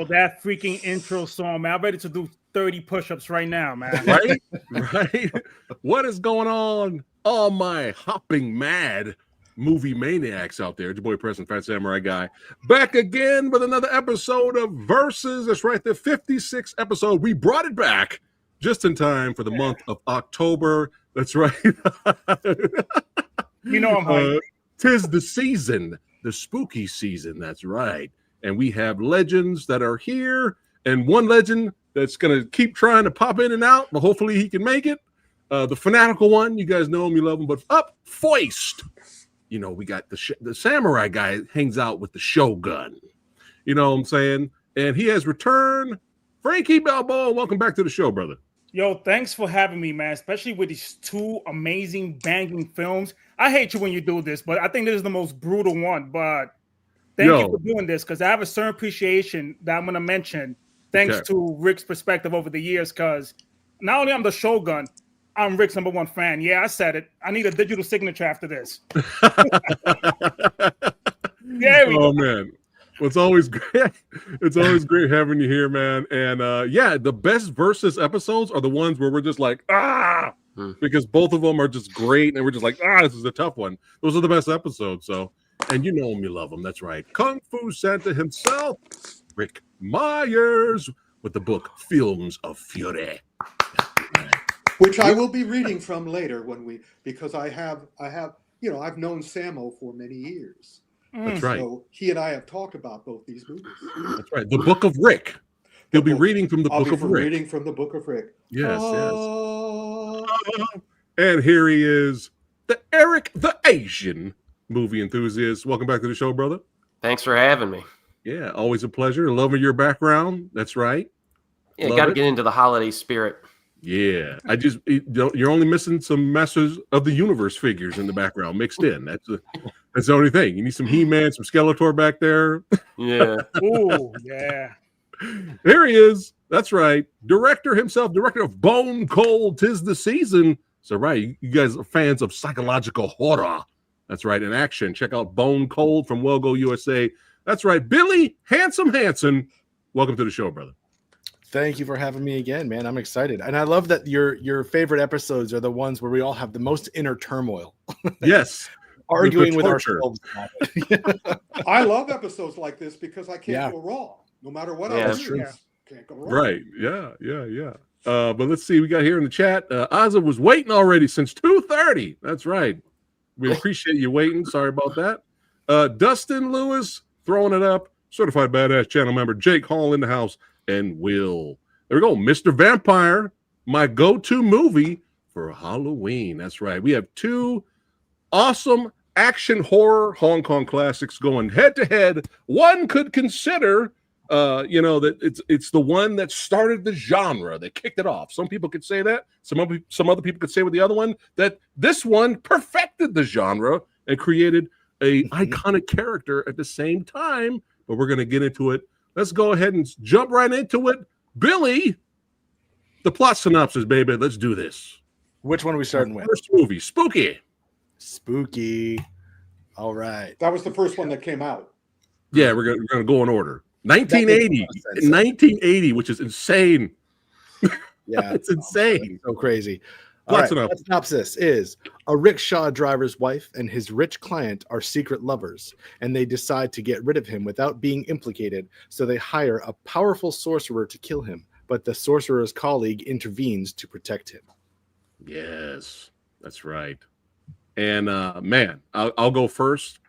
that freaking intro song, man. I'm ready to do 30 push-ups right now, man. Right? Right? What is going on? All my hopping mad movie maniacs out there. It's your boy, President Phat Samurai Guy, back again with another episode of Versus. That's right, the 56th episode. We brought it back just in time for the month of October. That's right. You know I'm hyped. 'Tis the season, the spooky season. That's right. And we have legends that are here, and one legend that's going to keep trying to pop in and out, but hopefully he can make it. The fanatical one, you guys know him, you love him, but up foist. You know, we got the samurai guy hangs out with the Shogun. You know what I'm saying? And he has returned. Frankie Balboa, welcome back to the show, brother. Yo, thanks for having me, man, especially with these two amazing banging films. I hate you when you do this, but I think this is the most brutal one. But thank you for doing this, because I have a certain appreciation that I'm going to mention thanks to Rick's perspective over the years, because not only I'm the Shogun, I'm Rick's #1 fan. Yeah, I said it. I need a digital signature after this. There we go. Man. Well, it's always great. It's always great having you here, man. And yeah, the best Versus episodes are the ones where we're just like, because both of them are just great, and we're just like, this is a tough one. Those are the best episodes. So, and you know him, you love him. That's right. Kung Fu Santa himself, Rick Myers, with the book Films of Fury, which I will be reading from later because I have I've known Sammo for many years. That's right. So he and I have talked about both these movies. That's right. The Book of Rick. He'll be reading from the Book of Rick. Reading from the Book of Rick. Yes, yes. And here he is, the Eric the Asian movie enthusiast. Welcome back to the show, brother. Thanks for having me. Yeah, always a pleasure. Loving your background. That's right. Yeah, got to get into the holiday spirit. Yeah, you're only missing some Masters of the Universe figures in the background mixed in. That's the only thing. You need some He-Man, some Skeletor back there. Yeah. Oh, yeah. There he is. That's right. Director himself, director of Bone Cold, 'Tis the Season. So right, you guys are fans of psychological horror. That's right, in action. Check out Bone Cold from Well Go USA. That's right, Billy Hanson. Welcome to the show, brother. Thank you for having me again, man. I'm excited. And I love that your favorite episodes are the ones where we all have the most inner turmoil. Yes. Arguing with ourselves. I love episodes like this because I can't go wrong. No matter what I do, can't go wrong. Right. Yeah. But let's see. We got here in the chat. Ozza was waiting already since 2:30. That's right. We appreciate you waiting. Sorry about that. Dustin Lewis throwing it up. Certified Badass channel member Jake Hall in the house. And Will. There we go. Mr. Vampire, my go-to movie for Halloween. That's right. We have two awesome action horror Hong Kong classics going head-to-head. One could consider, that it's the one that started the genre, that kicked it off. Some people could say that. Some other people could say with the other one that this one perfected the genre and created a iconic character at the same time. But we're going to get into it. Let's go ahead and jump right into it. Billy, the plot synopsis, baby. Let's do this. Which one are we starting with? First movie, Spooky. All right. That was the first one that came out. Yeah, we're gonna go in order. 1980, which is insane. Yeah, it's insane. So crazy. All right, the synopsis is a rickshaw driver's wife and his rich client are secret lovers, and they decide to get rid of him without being implicated, so they hire a powerful sorcerer to kill him, but the sorcerer's colleague intervenes to protect him. Yes, that's right. And man, I'll go first,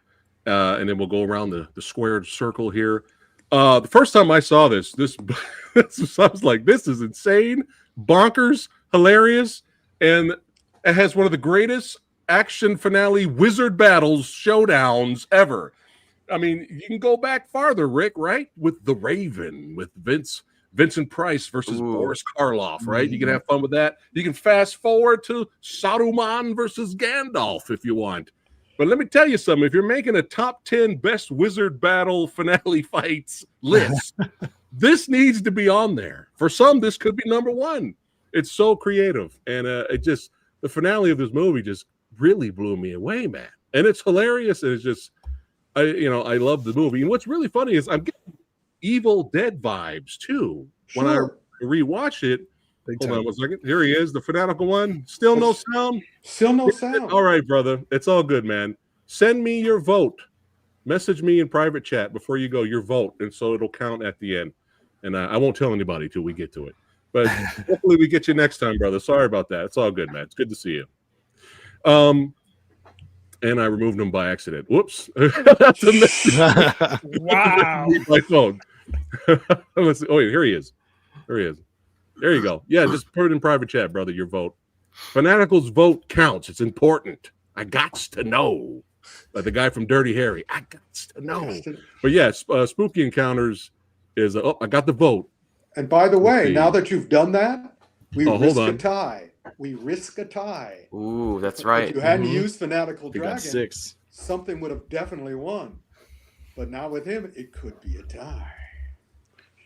and then we'll go around the squared circle here. The first time I saw this I was like, this is insane, bonkers, hilarious. And it has one of the greatest action finale wizard battles showdowns ever. I mean, you can go back farther, Rick, right? With The Raven, with Vincent Price versus Boris Karloff, right? You can have fun with that. You can fast forward to Saruman versus Gandalf if you want. But let me tell you something. If you're making a top 10 best wizard battle finale fights list, this needs to be on there. For some, this could be #1. It's so creative, and the finale of this movie just really blew me away, man. And it's hilarious, and it's just, I love the movie. And what's really funny is I'm getting Evil Dead vibes too. When I rewatch it, hold on 1 second. Here he is, the fanatical one. Still no sound. Still no sound. All right, brother. It's all good, man. Send me your vote. Message me in private chat before you go your vote, and so it'll count at the end. And I won't tell anybody till we get to it. But hopefully we get you next time, brother. Sorry about that. It's all good, man. It's good to see you. And I removed him by accident. Whoops. That's a message. Wow. My phone. Let's see. Oh, here he is. There he is. There you go. Yeah, just put it in private chat, brother, your vote. Fanatical's vote counts. It's important. I gots to know. Like the guy from Dirty Harry. I gots to know. But yes, Spooky Encounters is, I got the vote. And by the way, now that you've done that, we risk hold on. a tie. We risk a tie. Ooh, that's right. If you hadn't used Fanatical We Dragon, got 6. something would have definitely won. But now with him, it could be a tie.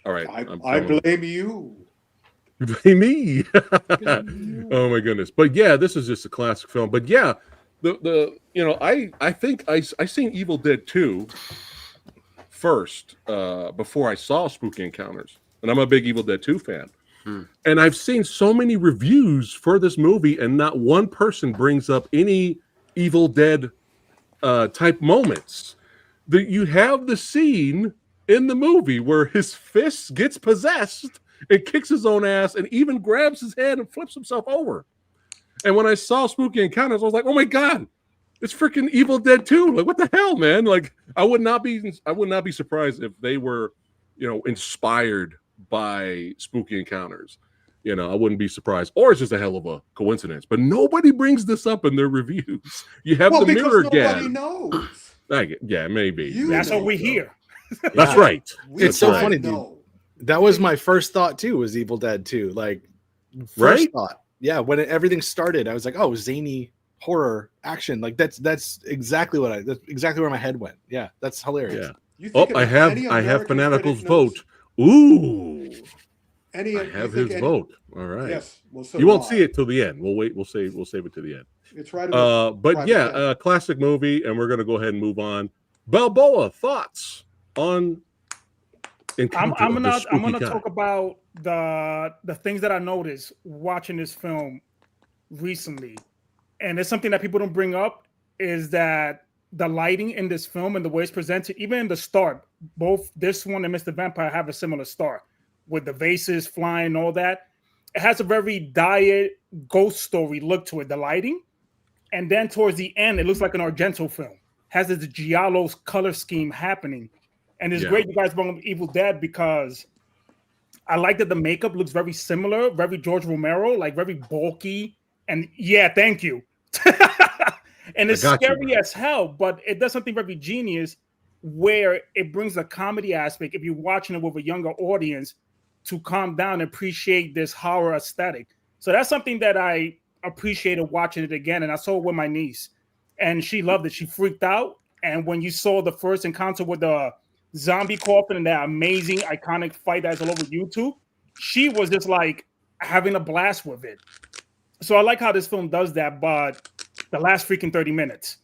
All right. I blame you. Blame me. Oh my goodness. But yeah, this is just a classic film. But yeah, I think I seen Evil Dead 2 first before I saw Spooky Encounters. And I'm a big Evil Dead 2 fan. And I've seen so many reviews for this movie, and not one person brings up any Evil Dead type moments. That you have the scene in the movie where his fist gets possessed and kicks his own ass and even grabs his head and flips himself over. And when I saw Spooky Encounters, I was like, oh my God, it's freaking Evil Dead 2. Like, what the hell, man? Like, I would not be surprised if they were, inspired by Spooky Encounters. I wouldn't be surprised. Or it's just a hell of a coincidence. But nobody brings this up in their reviews. You have the mirror gag. Knows. Yeah, maybe. That's what we hear. That's right. It's so funny, dude. That was my first thought too, was Evil Dead 2. Like, first thought. Yeah, when everything started, I was like, oh, zany horror action. Like that's exactly that's exactly where my head went. Yeah, that's hilarious. Yeah. I have Fanatical's vote. Ooh. I have his vote. All right. Yes. Well, so you won't see it till the end. We'll wait. We'll save it to the end. It's right. But yeah, classic movie, and we're gonna go ahead and move on. Balboa, thoughts on? I'm gonna talk about the things that I noticed watching this film recently, and it's something that people don't bring up, is that the lighting in this film and the way it's presented, even in the start, both this one and Mr. Vampire have a similar start with the vases flying and all that. It has a very diet ghost story look to it, the lighting, and then towards the end, it looks like an Argento film. Has this giallo's color scheme happening. And it's great you guys brought up Evil Dead, because I like that the makeup looks very similar, very George Romero, like very bulky. And yeah, thank you. And it's scary as hell, but it does something very genius where it brings a comedy aspect, if you're watching it with a younger audience, to calm down and appreciate this horror aesthetic. So that's something that I appreciated watching it again. And I saw it with my niece, and she loved it. She freaked out. And when you saw the first encounter with the zombie coffin and that amazing iconic fight that's all over YouTube, she was just like having a blast with it. So I like how this film does that, but the last freaking 30 minutes,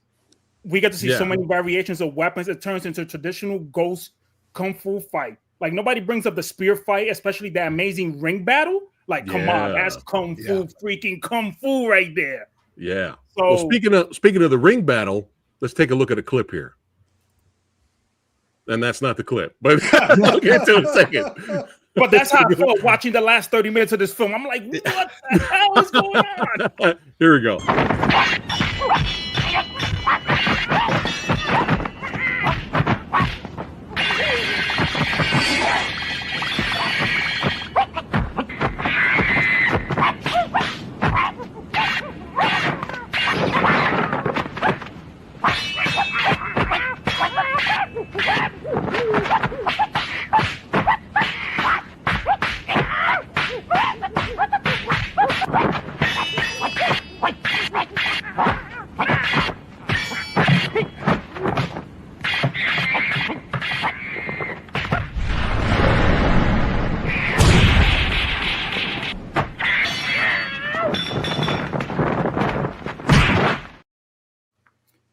we get to see so many variations of weapons. It turns into a traditional ghost kung fu fight. Like, nobody brings up the spear fight, especially that amazing ring battle. Like, come on, that's kung fu, freaking kung fu right there. Yeah. So, well, speaking of the ring battle, let's take a look at a clip here. And that's not the clip, but I'll get to it in a second. But that's how I felt watching the last 30 minutes of this film. I'm like, what the hell is going on? Here we go.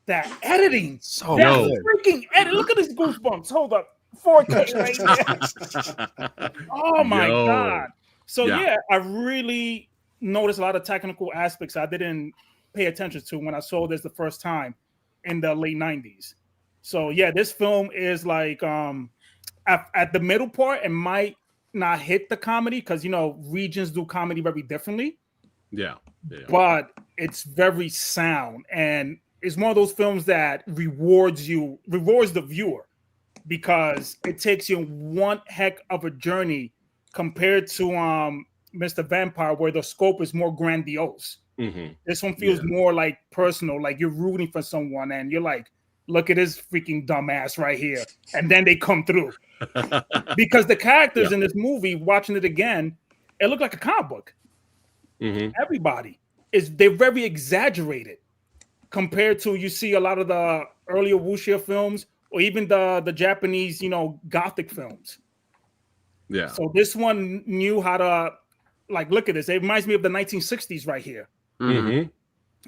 That editing, so freaking edit. Look at this goosebumps. Hold up. 4K right there. Oh my Yo. God. So Yeah. yeah, I really noticed a lot of technical aspects I didn't pay attention to when I saw this the first time in the late 90s. So yeah, this film is like at the middle part, it might not hit the comedy because regions do comedy very differently. Yeah. But it's very sound, and it's one of those films that rewards the viewer, because it takes you one heck of a journey compared to Mr. Vampire, where the scope is more grandiose. Mm-hmm. This one feels more like personal, like you're rooting for someone and you're like, look at this freaking dumbass right here. And then they come through. Because the characters in this movie, watching it again, it looked like a comic book. Mm-hmm. Everybody they're very exaggerated compared to you see a lot of the earlier wuxia films or even the Japanese, Gothic films. Yeah. So this one knew how to look at this. It reminds me of the 1960s right here. Mm-hmm.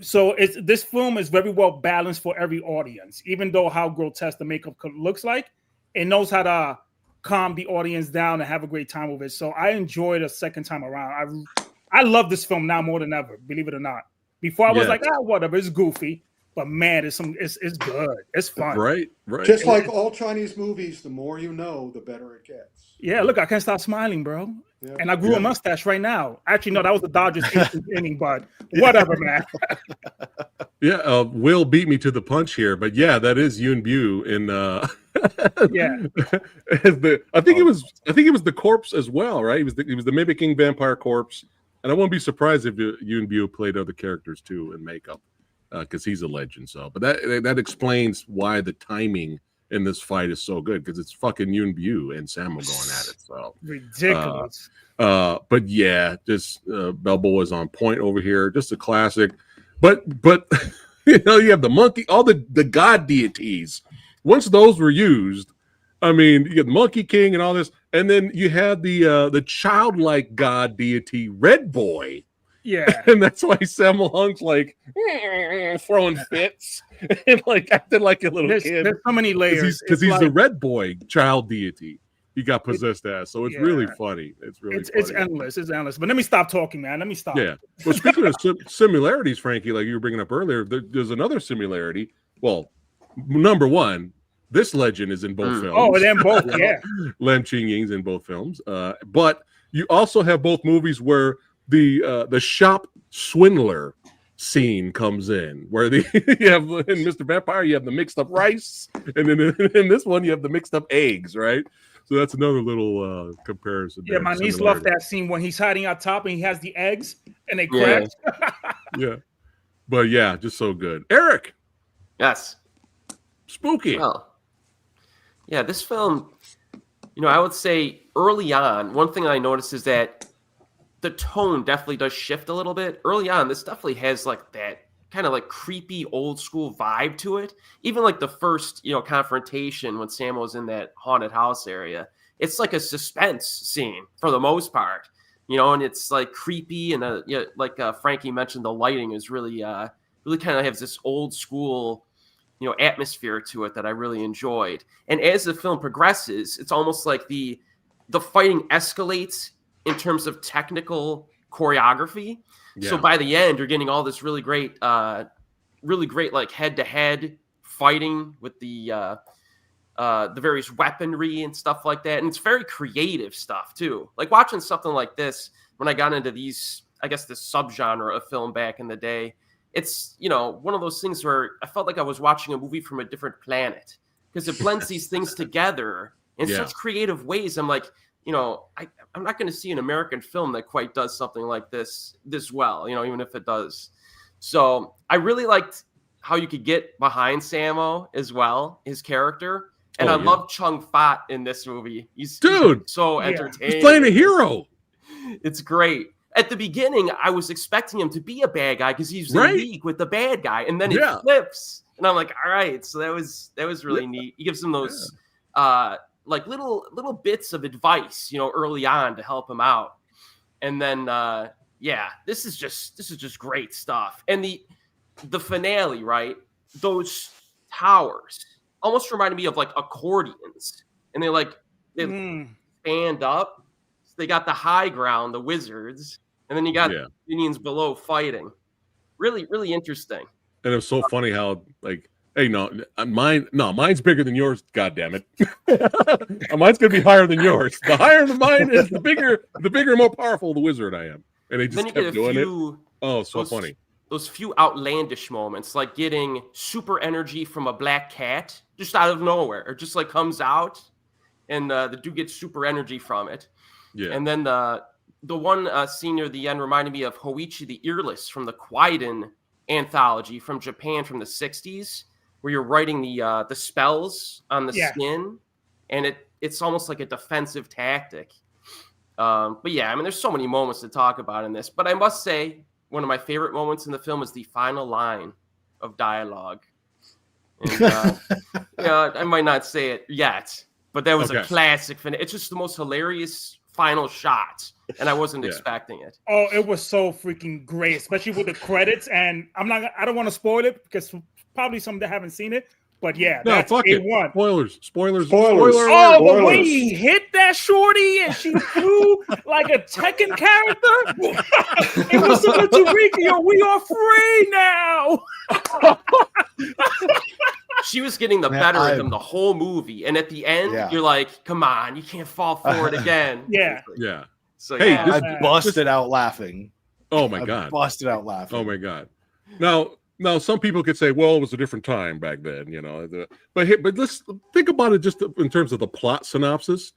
So this film is very well balanced for every audience, even though how grotesque the makeup looks like. It knows how to calm the audience down and have a great time with it. So I enjoyed it a second time around. I love this film now more than ever, believe it or not. Before I was like, whatever, it's goofy. But man, it's good. It's fun. Right. Just like all Chinese movies, the more you know, the better it gets. Yeah, look, I can't stop smiling, bro. Yeah. And I grew a mustache right now. Actually, no, that was the Dodgers inning, but whatever, man. Yeah, Will beat me to the punch here, but yeah, that is Yuen Bu in I think it was the corpse as well, right? He was the mimicking vampire corpse. And I wouldn't be surprised if Yuen Bu played other characters too in makeup, because he's a legend. So, but that explains why the timing in this fight is so good, because it's fucking Yuen Bu and Samuel going at it. So ridiculous. But yeah, just Balboa's on point over here. Just a classic. But you have the monkey, all the god deities. Once those were used, I mean, you get the Monkey King and all this, and then you have the childlike god deity Red Boy. Yeah, and that's why Samuel Hunk's like throwing fits and acting like a little kid. There's so many layers because he's the Red Boy child deity. He got possessed as, so it's really funny. It's really funny. It's endless. It's endless. But let me stop talking, man. Let me stop. Yeah. Well, speaking of similarities, Frankie, like you were bringing up earlier, there's another similarity. Well, number one, this legend is in both films. Oh, they're both, yeah. Len Ching-ying's in both films. But you also have both movies where the shop swindler scene comes in, where you have in Mr. Vampire, you have the mixed up rice, and then in this one you have the mixed up eggs, right? So that's another little comparison. Yeah, my niece loved that scene when he's hiding out top and he has the eggs and they crack. Yeah. But yeah, just so good. Eric. Yes. Spooky. Well, yeah, this film, I would say early on, one thing I noticed is that the tone definitely does shift a little bit. Early on, this definitely has that kind of creepy old school vibe to it. Even the first, confrontation when Sam was in that haunted house area. It's like a suspense scene for the most part, and it's creepy. And Frankie mentioned, the lighting is really kind of has this old school, atmosphere to it that I really enjoyed. And as the film progresses, it's almost like the fighting escalates in terms of technical choreography. Yeah. So by the end, you're getting all this really great head-to-head fighting with the various weaponry and stuff like that. And it's very creative stuff too. Watching something like this, when I got into these, I guess, this subgenre of film back in the day, it's, one of those things where I felt like I was watching a movie from a different planet, because it blends these things together in such creative ways. I'm like, I'm not going to see an American film that quite does something like this well, even if it does. So I really liked how you could get behind Sammo as well, his character. And I love Chung Phat in this movie. He's so entertaining. He's playing a hero. It's great. At the beginning, I was expecting him to be a bad guy because he's in league with the bad guy, and then he flips, and I'm like, all right. So that was really neat. He gives him those little bits of advice, early on to help him out, and then this is just great stuff. And the finale, right? Those towers almost reminded me of accordions and they stand up. So they got the high ground, the wizards, and then you got minions below fighting. Really, really interesting. And it was so funny how like, hey, mine's bigger than yours. God damn it, mine's gonna be higher than yours. The higher the mine is, the bigger and more powerful the wizard I am. And they just kept doing it. Oh, so funny. Those few outlandish moments, like getting super energy from a black cat just out of nowhere, or just like comes out, and the dude gets super energy from it. Yeah. And then the one scene near the end reminded me of Hoichi the Earless from the Kwaidan anthology from Japan from the 60s, where you're writing the spells on the skin, and it's almost like a defensive tactic. But yeah, I mean, there's so many moments to talk about in this, but I must say one of my favorite moments in the film is the final line of dialogue. And, I might not say it yet, but that was a classic finish. It's just the most hilarious final shot, and I wasn't expecting it. Oh, it was so freaking great, especially with the credits. And I don't want to spoil it because probably some that haven't seen it. But yeah, no, that's fuck it. Spoilers. Oh, the way he hit that shorty and she flew like a Tekken character. It was similar to Rikio. We are free now. She was getting the better of him the whole movie, and at the end, you're like, "Come on, you can't fall for it again." Yeah. So hey, I busted out laughing. Oh my god, busted out laughing. Oh my god. Now, some people could say, well, it was a different time back then, but let's think about it just in terms of the plot synopsis.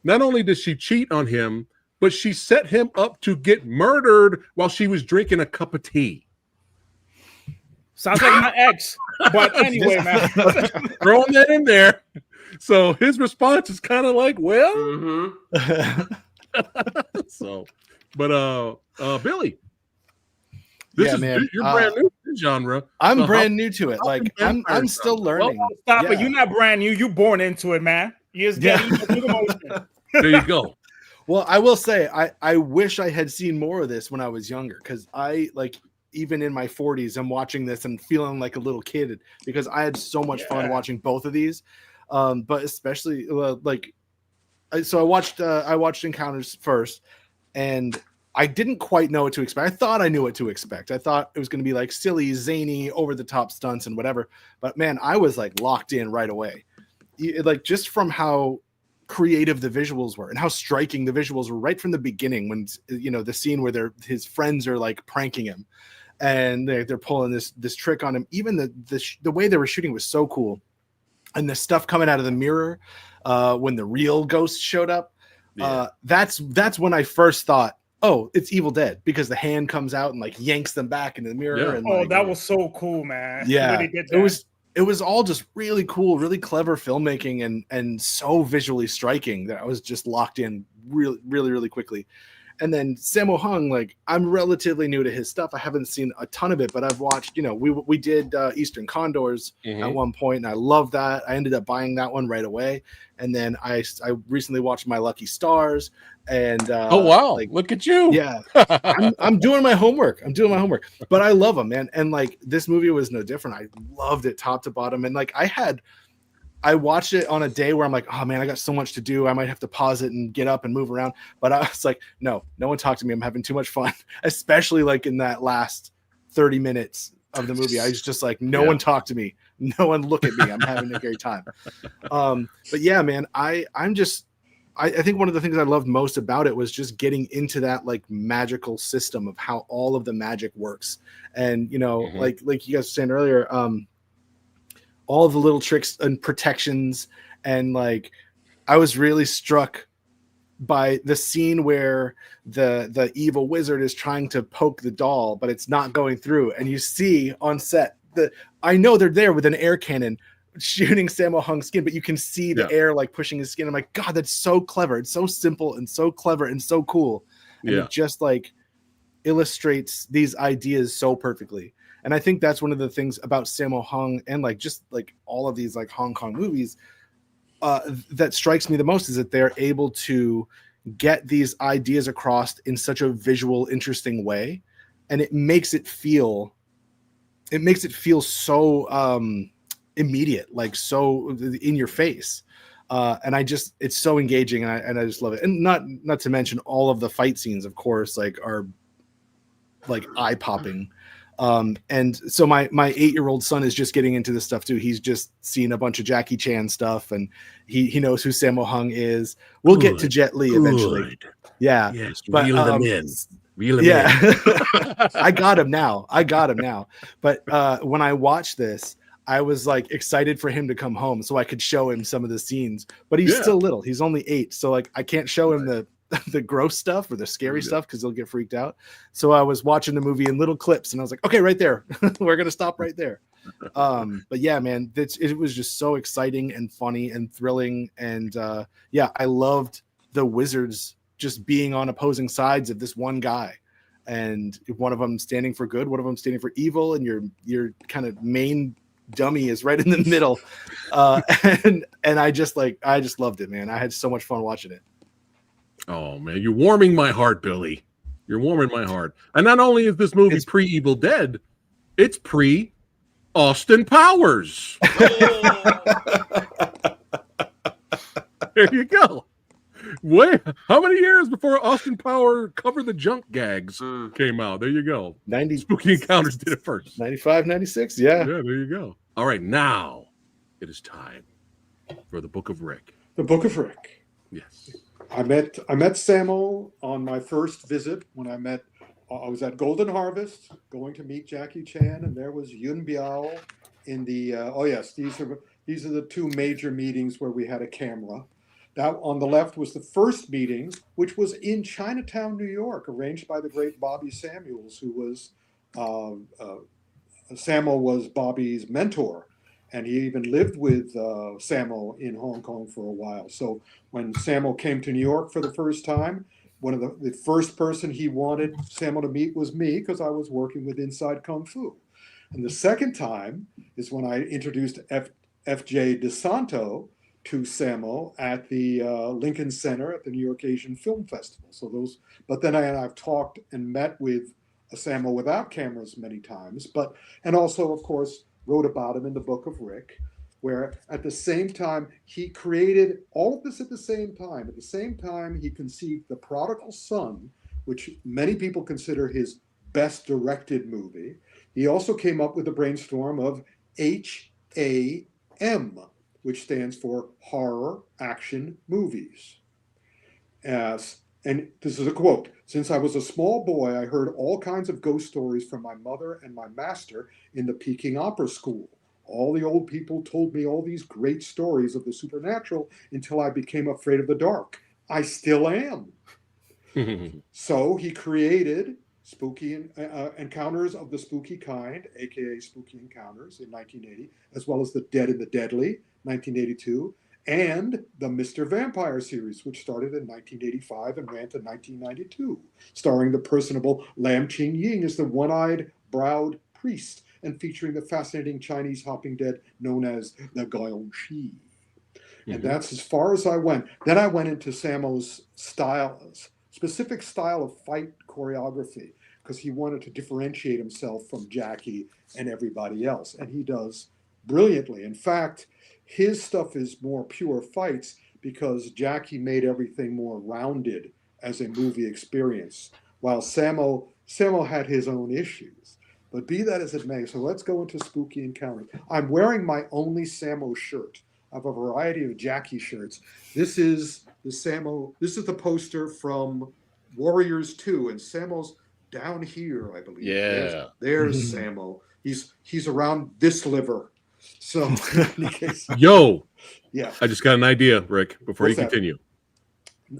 Not only did she cheat on him, but she set him up to get murdered while she was drinking a cup of tea. Sounds like my ex. But anyway, man. Throwing that in there. So his response is kind of like, well. So, but Billy. Man. You're brand new to the genre. I'm brand new to it. Like I'm still learning. Well, stop it. You're not brand new. You're born into it, man. You just get There you go. Well, I will say I wish I had seen more of this when I was younger, because I even in my 40s, I'm watching this and feeling like a little kid because I had so much fun watching both of these. But especially so I watched Encounters first, and I didn't quite know what to expect. I thought I knew what to expect. I thought it was going to be like silly, zany, over the top stunts and whatever. But man, I was like locked in right away. Like just from how creative the visuals were and how striking the visuals were right from the beginning, when the scene where his friends are like pranking him and they're pulling this trick on him. Even the way they were shooting was so cool. And the stuff coming out of the mirror when the real ghost showed up, that's when I first thought, oh, it's Evil Dead, because the hand comes out and like yanks them back into the mirror. Yeah. And that was so cool, man. Yeah, it was all just really cool, really clever filmmaking, and so visually striking that I was just locked in really, really, really quickly. And then Sammo Hung, like, I'm relatively new to his stuff. I haven't seen a ton of it, but I've watched, we did Eastern Condors at one point, and I love that. I ended up buying that one right away. And then I recently watched My Lucky Stars. And oh, wow. Look at you. Yeah. I'm doing my homework. But I love them, man. And like this movie was no different. I loved it top to bottom. And like I watched it on a day where I'm like, oh man, I got so much to do. I might have to pause it and get up and move around. But I was like, no one talk to me. I'm having too much fun, especially like in that last 30 minutes of the movie. I was just like, no one talk to me. No one look at me. I'm having a great time. But yeah, man, I think one of the things I loved most about it was just getting into that like magical system of how all of the magic works. And, like you guys were saying earlier, all of the little tricks and protections. And like, I was really struck by the scene where the evil wizard is trying to poke the doll, but it's not going through. And you see on set I know they're there with an air cannon shooting Sammo Hung's skin, but you can see the air like pushing his skin. I'm like, God, that's so clever. It's so simple and so clever and so cool. And it just like illustrates these ideas so perfectly. And I think that's one of the things about Sammo Hung and like just like all of these like Hong Kong movies that strikes me the most, is that they're able to get these ideas across in such a visual, interesting way. And it makes it feel so immediate, like so in your face. And it's so engaging, and I just love it. And not to mention all of the fight scenes, of course, like are like eye popping. And so my 8-year-old son is just getting into this stuff too. He's just seen a bunch of Jackie Chan stuff, and he knows who Sammo Hung is. We'll get to Jet Li eventually. Yeah. Yes, but, reel them in. Reel them yeah. in. I got him now. But when I watched this, I was like excited for him to come home so I could show him some of the scenes. But he's still little. He's only 8, so like I can't show him the gross stuff or the scary stuff because he'll get freaked out. So I was watching the movie in little clips, and I was like, okay, right there. We're gonna stop right there. But yeah, man, it was just so exciting and funny and thrilling. And yeah, I loved the wizards just being on opposing sides of this one guy, and one of them standing for good, one of them standing for evil, and your kind of main dummy is right in the middle. And I just loved it, man. I had so much fun watching it. Oh man, you're warming my heart, Billy. You're warming my heart. And not only is this movie pre-Evil Dead, it's pre-Austin Powers. There you go. Wait, how many years before Austin Power Cover the Junk Gags came out? There you go. Spooky Encounters did it first. 95, 96, yeah. Yeah, there you go. All right, now it is time for the Book of Rick. The Book of Rick. Yes. I met Sammo on my first visit when I was at Golden Harvest going to meet Jackie Chan, and there was Yun Biao in the these are the two major meetings where we had a camera. That on the left was the first meeting, which was in Chinatown, New York, arranged by the great Bobby Samuels, who was Sammo was Bobby's mentor. And he even lived with Sammo in Hong Kong for a while. So when Sammo came to New York for the first time, one of the first person he wanted Sammo to meet was me, because I was working with Inside Kung Fu. And the second time is when I introduced F.J. DeSanto to Sammo at the Lincoln Center at the New York Asian Film Festival. But then I've talked and met with Sammo without cameras many times, and also, of course, wrote about him in the Book of Rick, where at the same time, he created all of this at the same time. At the same time, he conceived The Prodigal Son, which many people consider his best directed movie. He also came up with the brainstorm of HAM, which stands for Horror Action Movies. And this is a quote: "Since I was a small boy, I heard all kinds of ghost stories from my mother and my master in the Peking Opera School. All the old people told me all these great stories of the supernatural until I became afraid of the dark. I still am." So he created Spooky Encounters of the Spooky Kind, aka Spooky Encounters, in 1980, as well as The Dead and the Deadly, 1982, and the Mr. Vampire series, which started in 1985 and ran to 1992, starring the personable Lam Ching Ying as the one-eyed browed priest, and featuring the fascinating Chinese hopping dead known as the Gaiong Shi. And that's as far as I went. Then I went into Sammo's specific style of fight choreography, because he wanted to differentiate himself from Jackie and everybody else, and he does brilliantly. In fact, his stuff is more pure fights because Jackie made everything more rounded as a movie experience, while Sammo had his own issues. But be that as it may, so let's go into Spooky Encounters. I'm wearing my only Sammo shirt. I have a variety of Jackie shirts. This is the poster from Warriors 2, and Sammo's down here, I believe. Yeah. There's Sammo. He's around this liver. So, in any case, yeah, I just got an idea, Rick. Before you continue,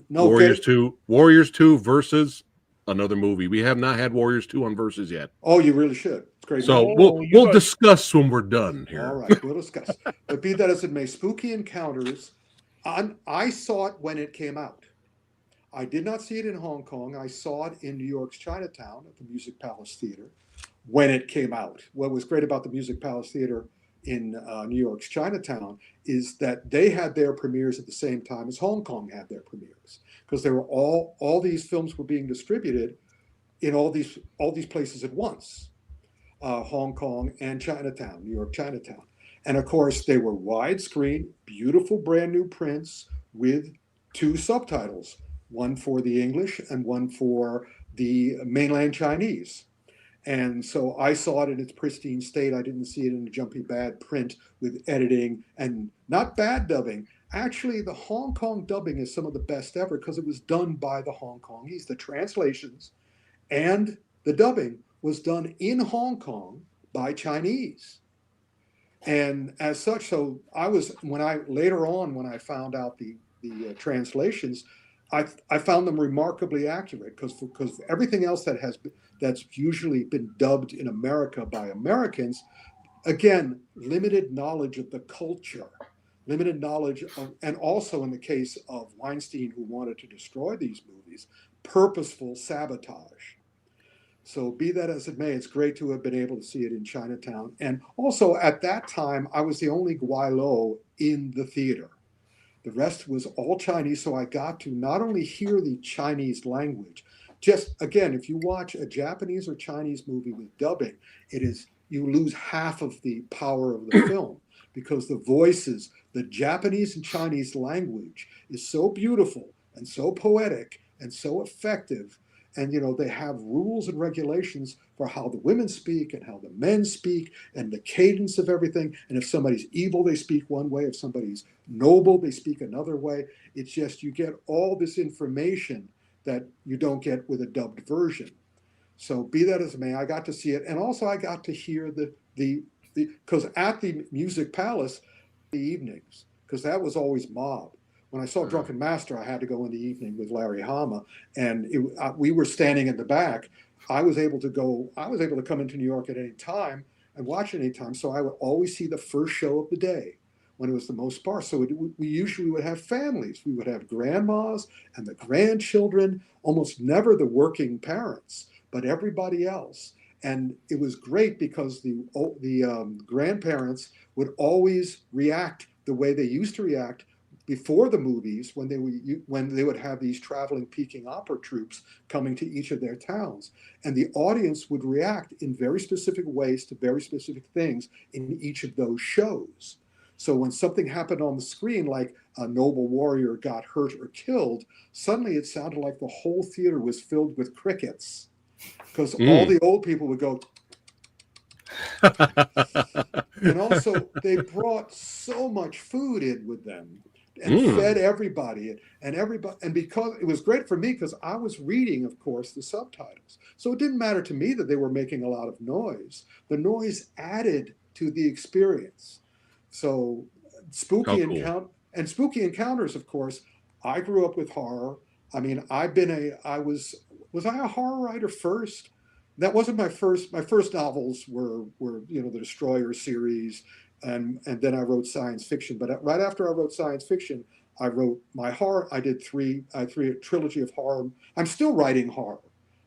Warriors 2 versus another movie. We have not had Warriors 2 on versus yet. Oh, you really should. It's great. So we'll discuss when we're done here. All right, we'll discuss. But be that as it may, Spooky Encounters. I saw it when it came out. I did not see it in Hong Kong. I saw it in New York's Chinatown at the Music Palace Theater when it came out. What was great about the Music Palace Theater in New York's Chinatown is that they had their premieres at the same time as Hong Kong had their premieres, because they were all these films were being distributed in all these places at once, Hong Kong and Chinatown, New York Chinatown. And of course, they were widescreen, beautiful brand new prints with 2 subtitles, one for the English and one for the mainland Chinese. And so I saw it in its pristine state. I didn't see it in a jumpy bad print with editing and not bad dubbing. Actually, the Hong Kong dubbing is some of the best ever because it was done by the Hong Kongese. The translations and the dubbing was done in Hong Kong by Chinese. And as such, so when I found out the translations, I found them remarkably accurate because everything else that's usually been dubbed in America by Americans, again, limited knowledge of the culture, limited knowledge of, and also in the case of Weinstein, who wanted to destroy these movies, purposeful sabotage. So be that as it may, it's great to have been able to see it in Chinatown. And also at that time, I was the only Guaylo in the theater. The rest was all Chinese, so I got to not only hear the Chinese language, just again, if you watch a Japanese or Chinese movie with dubbing, you lose half of the power of the film because the voices, the Japanese and Chinese language is so beautiful and so poetic and so effective. And they have rules and regulations for how the women speak and how the men speak and the cadence of everything. And if somebody's evil, they speak one way. If somebody's noble, they speak another way. It's just you get all this information that you don't get with a dubbed version. So be that as it may, I got to see it. And also I got to hear because at the Music Palace, the evenings, because that was always mob. When I saw Drunken Master, I had to go in the evening with Larry Hama, and we were standing in the back. I was able to come into New York at any time and watch it any time. So I would always see the first show of the day when it was the most sparse. So we usually would have families. We would have grandmas and the grandchildren, almost never the working parents, but everybody else. And it was great because the grandparents would always react the way they used to react before the movies, when they would have these traveling Peking opera troupes coming to each of their towns. And the audience would react in very specific ways to very specific things in each of those shows. So when something happened on the screen, like a noble warrior got hurt or killed, suddenly it sounded like the whole theater was filled with crickets because all the old people would go. And also they brought so much food in with them and fed everybody and because it was great for me because I was reading, of course, the subtitles. So it didn't matter to me that they were making a lot of noise. The noise added to the experience. So spooky encounters, of course, I grew up with horror. I mean, was I a horror writer first? That wasn't my first. My first novels were the Destroyer series, and then I wrote science fiction. But right after I wrote science fiction, I wrote my horror. I did a trilogy of horror. I'm still writing horror.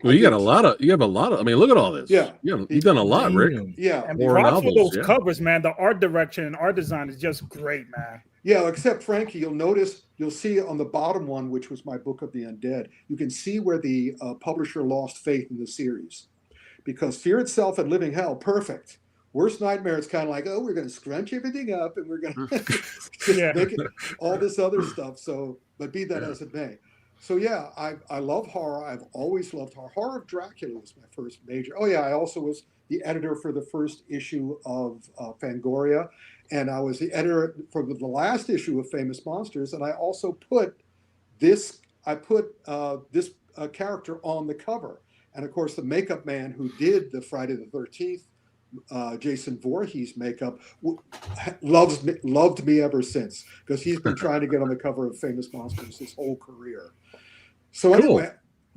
Well, you have a lot of. I mean, look at all this. Yeah, you've done a lot, Rick. Yeah, and props for those covers, man. The art direction and art design is just great, man. Yeah, except Frankie, you'll see on the bottom one, which was my Book of the Undead. You can see where the publisher lost faith in the series. Because Fear Itself and Living Hell, perfect. Worst Nightmare, it's kind of like, we're going to scrunch everything up and we're going to just make it all this other stuff. So, but be that as it may. So yeah, I love horror. I've always loved horror. Horror of Dracula was my first major. Oh yeah, I also was the editor for the first issue of Fangoria, and I was the editor for the last issue of Famous Monsters. And I also put this character on the cover. And of course, the makeup man who did the Friday the 13th, Jason Voorhees makeup, loved me ever since because he's been trying to get on the cover of Famous Monsters his whole career. So anyway,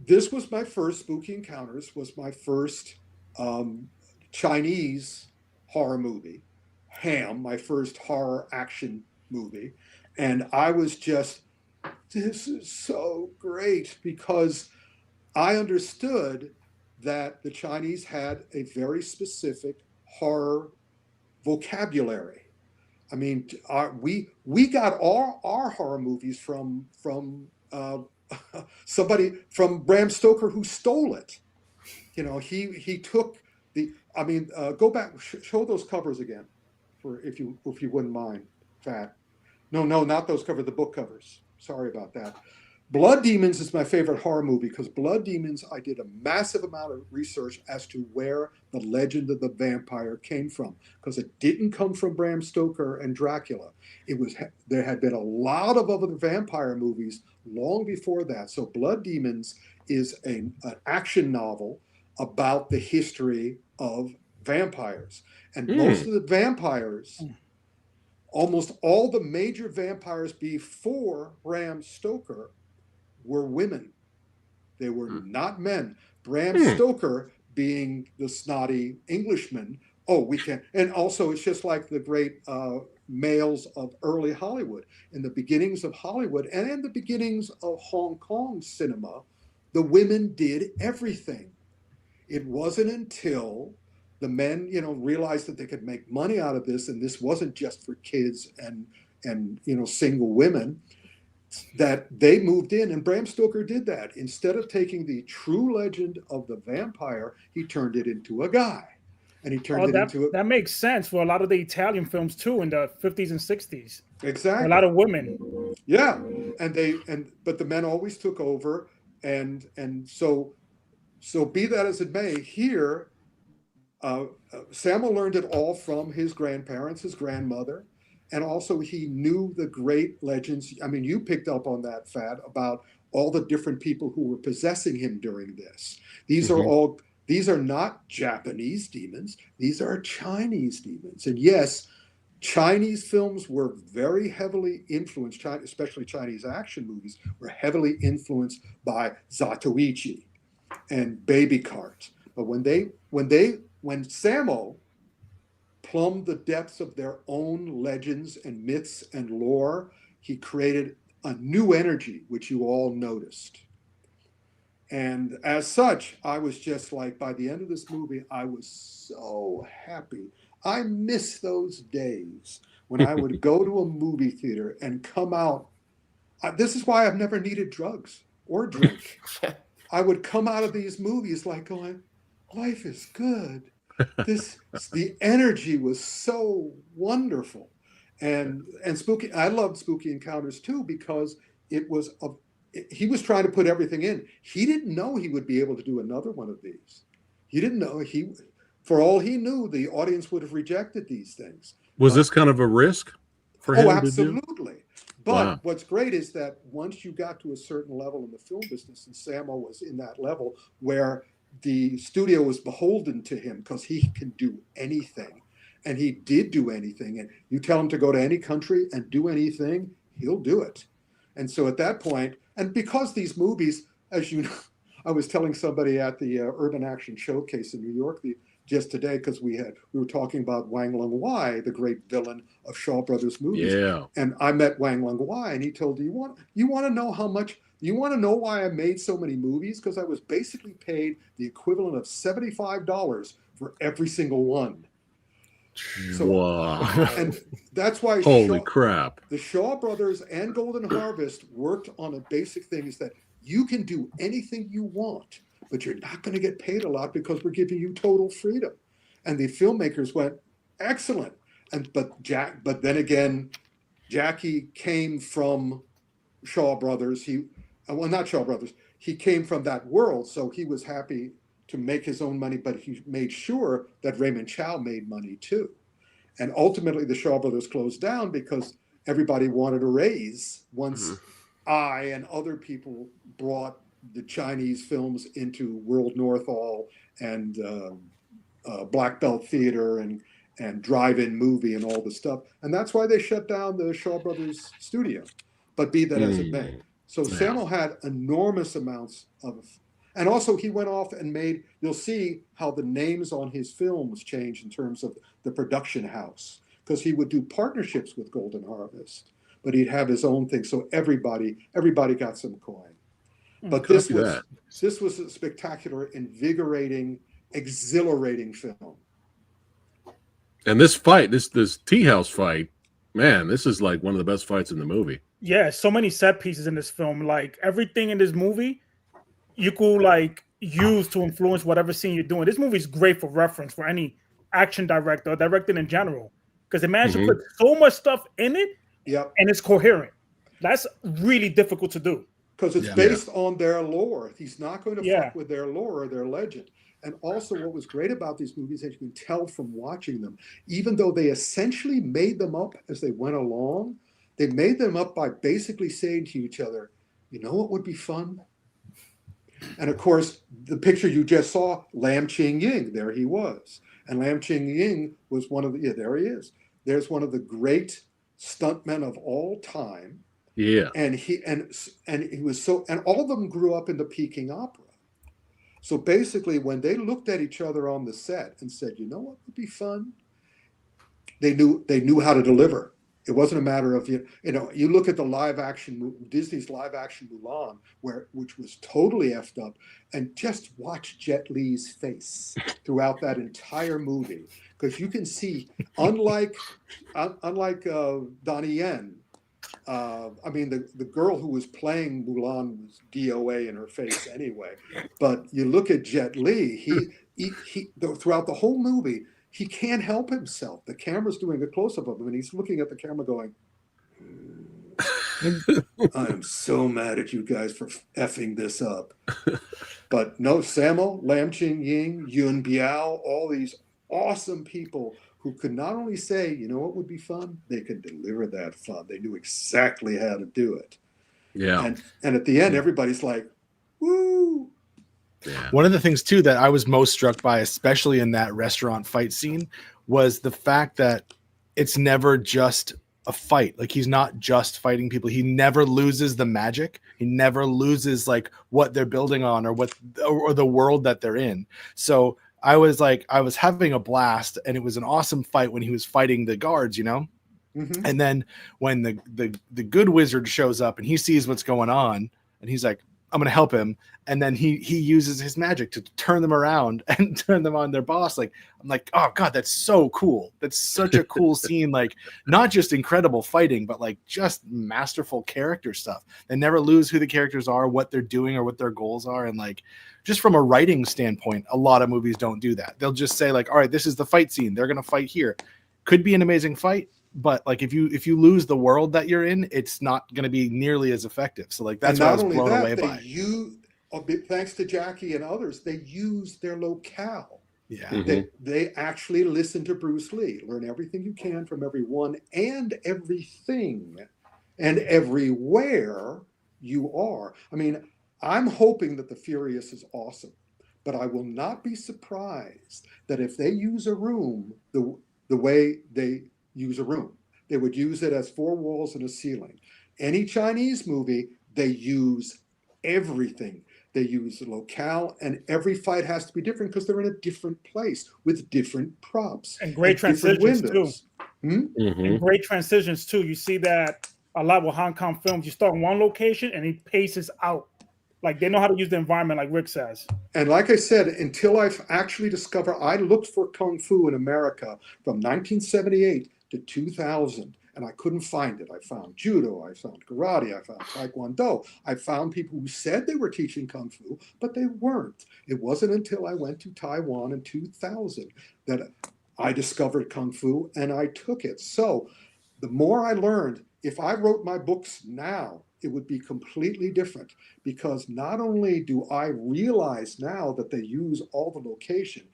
this was my first Spooky Encounters, was my first Chinese horror movie, Ham, my first horror action movie. And I was just, this is so great because I understood that the Chinese had a very specific horror vocabulary. I mean, we got our horror movies from somebody, from Bram Stoker, who stole it. He took go back, show those covers again. for if you wouldn't mind, Phat. No, not those covers, the book covers. Sorry about that. Blood Demons is my favorite horror movie because Blood Demons, I did a massive amount of research as to where the legend of the vampire came from, because it didn't come from Bram Stoker and Dracula. There had been a lot of other vampire movies long before that. So Blood Demons is an action novel about the history of vampires. And most of the vampires, almost all the major vampires before Bram Stoker were women. They were not men. Bram Stoker, being the snotty Englishman, and also it's just like the great males of early Hollywood. In the beginnings of Hollywood and in the beginnings of Hong Kong cinema, the women did everything. It wasn't until the men, realized that they could make money out of this, and this wasn't just for kids and single women, that they moved in. And Bram Stoker did that. Instead of taking the true legend of the vampire, he turned it into a guy. And he turned that makes sense for a lot of the Italian films too in the 50s and 60s. Exactly. A lot of women. Yeah. But the men always took over. And so be that as it may, here, Samuel learned it all from his grandparents, his grandmother, and also he knew the great legends. I mean, you picked up on that, Phat, about all the different people who were possessing him during this. These are not Japanese demons. These are Chinese demons. And yes, Chinese films were very heavily influenced, especially Chinese action movies, were heavily influenced by Zatoichi and Baby Cart. But when Sammo plumbed the depths of their own legends and myths and lore, he created a new energy, which you all noticed. And as such, I was just like, by the end of this movie, I was so happy. I miss those days when I would go to a movie theater and come out. This is why I've never needed drugs or drink. I would come out of these movies like going, life is good. The energy was so wonderful. And spooky. I loved Spooky Encounters too, because he was trying to put everything in. He didn't know he would be able to do another one of these. He didn't know. For all he knew, the audience would have rejected these things. Was this kind of a risk for him? Absolutely. But what's great is that once you got to a certain level in the film business, and Sammo was in that level where the studio was beholden to him because he can do anything. And he did do anything. And you tell him to go to any country and do anything, he'll do it. And so at that point, and because these movies, as you know, I was telling somebody at the Urban Action Showcase in New York just today, because we were talking about Wang Lung-Wai, the great villain of Shaw Brothers movies. Yeah. And I met Wang Lung-Wai, and he told me, you want to know how much? You want to know why I made so many movies? Because I was basically paid the equivalent of $75 for every single one. So, wow. And that's why holy crap. The Shaw Brothers and Golden Harvest worked on a basic thing, is that you can do anything you want, but you're not going to get paid a lot because we're giving you total freedom. And the filmmakers went, excellent. But then again, Jackie came from Shaw Brothers. Not Shaw Brothers. He came from that world, so he was happy to make his own money, but he made sure that Raymond Chow made money too. And ultimately, the Shaw Brothers closed down because everybody wanted a raise once I and other people brought the Chinese films into World North Hall and Black Belt Theater and drive-in movie and all the stuff. And that's why they shut down the Shaw Brothers studio. But be that as it may. So Sammo had enormous amounts of, and also he went off and you'll see how the names on his films changed in terms of the production house, because he would do partnerships with Golden Harvest, but he'd have his own thing. So everybody got some coin. But this was a spectacular, invigorating, exhilarating film. And this fight, this tea house fight, man, this is like one of the best fights in the movie. Yeah, so many set pieces in this film. Like everything in this movie, you could like use to influence whatever scene you're doing. This movie is great for reference for any action director or director in general. because they managed to put so much stuff in it, and it's coherent. That's really difficult to do. Because it's based on their lore. He's not going to fuck with their lore or their legend. And also what was great about these movies, as you can tell from watching them, even though they essentially made them up as they went along, they made them up by basically saying to each other, you know what would be fun? And of course, the picture you just saw, Lam Ching Ying, there he was. And Lam Ching Ying was one of the, there he is. There's one of the great stuntmen of all time. Yeah. And he was so, and all of them grew up in the Peking Opera. So basically, when they looked at each other on the set and said, you know what would be fun? They knew how to deliver. It wasn't a matter of, you know, you look at the live action, Disney's live action Mulan, which was totally effed up, and just watch Jet Li's face throughout that entire movie. Because you can see, unlike Donnie Yen, I mean, the girl who was playing Mulan was DOA in her face anyway. But you look at Jet Li, he throughout the whole movie, he can't help himself. The camera's doing a close-up of him, and he's looking at the camera going, I am so mad at you guys for effing this up. But no, Sammo, Lam Ching Ying, Yun Biao, all these awesome people who could not only say, you know what would be fun, they could deliver that fun. They knew exactly how to do it. Yeah. And at the end, everybody's like, woo. Yeah. One of the things too that I was most struck by, especially in that restaurant fight scene, was the fact that it's never just a fight. Like, he's not just fighting people. He never loses the magic. He never loses like what they're building on or the world that they're in. So I was having a blast, and it was an awesome fight when he was fighting the guards, you know? Mm-hmm. And then when the good wizard shows up and he sees what's going on, and he's like, I'm going to help him. And then he uses his magic to turn them around and turn them on their boss. Like, I'm like, oh God, that's so cool. That's such a cool scene. Like, not just incredible fighting, but like just masterful character stuff. They never lose who the characters are, what they're doing, or what their goals are. And like, just from a writing standpoint, a lot of movies don't do that. They'll just say like, all right, this is the fight scene. They're going to fight here. Could be an amazing fight, but like if you lose the world that you're in, it's not going to be nearly as effective. So like that's what I was blown away by. Thanks to Jackie and others, they use their locale. Yeah, they actually listen to Bruce Lee. Learn everything you can from everyone and everything and everywhere you are. I mean, I'm hoping that The Furious is awesome, but I will not be surprised that if they use a room the way they use a room, they would use it as 4 walls and a ceiling. Any Chinese movie, they use everything. They use the locale, and every fight has to be different because they're in a different place with different props and great transitions too. And great transitions too. You see that a lot with Hong Kong films. You start in one location and it paces out. Like, they know how to use the environment, like Rick says. And like I said, until I've actually discovered, I looked for Kung Fu in America from 1978 to 2000. And I couldn't find it. I found judo, I found karate, I found taekwondo. I found people who said they were teaching Kung Fu, but they weren't. It wasn't until I went to Taiwan in 2000 that I discovered Kung Fu and I took it. So the more I learned, if I wrote my books now, it would be completely different, because not only do I realize now that they use all the location,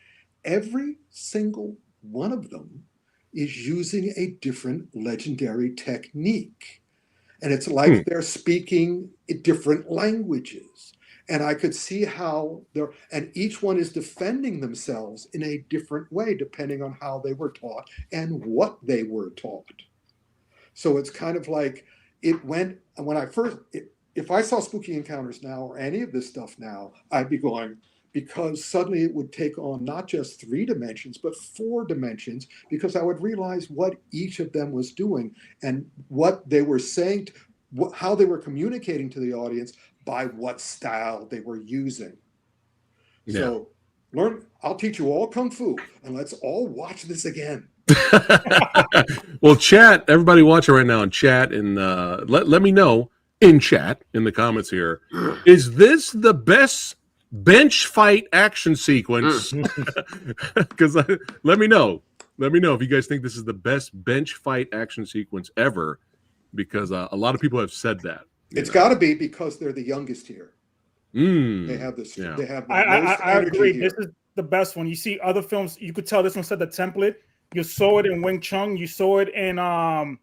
every single one of them is using a different legendary technique. And it's like they're speaking different languages. And I could see how and each one is defending themselves in a different way, depending on how they were taught and what they were taught. So it's kind of like it went, when I first, if I saw Spooky Encounters now or any of this stuff now, I'd be going, because suddenly it would take on not just 3 dimensions, but 4 dimensions, because I would realize what each of them was doing and what they were saying, how they were communicating to the audience by what style they were using. Yeah. So I'll teach you all Kung Fu, and let's all watch this again. Well, chat, everybody watching right now in chat, and let me know in chat in the comments here, is this the best bench fight action sequence? Because let me know. Let me know if you guys think this is the best bench fight action sequence ever, because a lot of people have said that. It's got to be because they're the youngest here. They have this. Yeah. They have the most I energy agree. here. This is the best one. You see other films, you could tell this one set the template. You saw it in Wing Chun. You saw it in Iron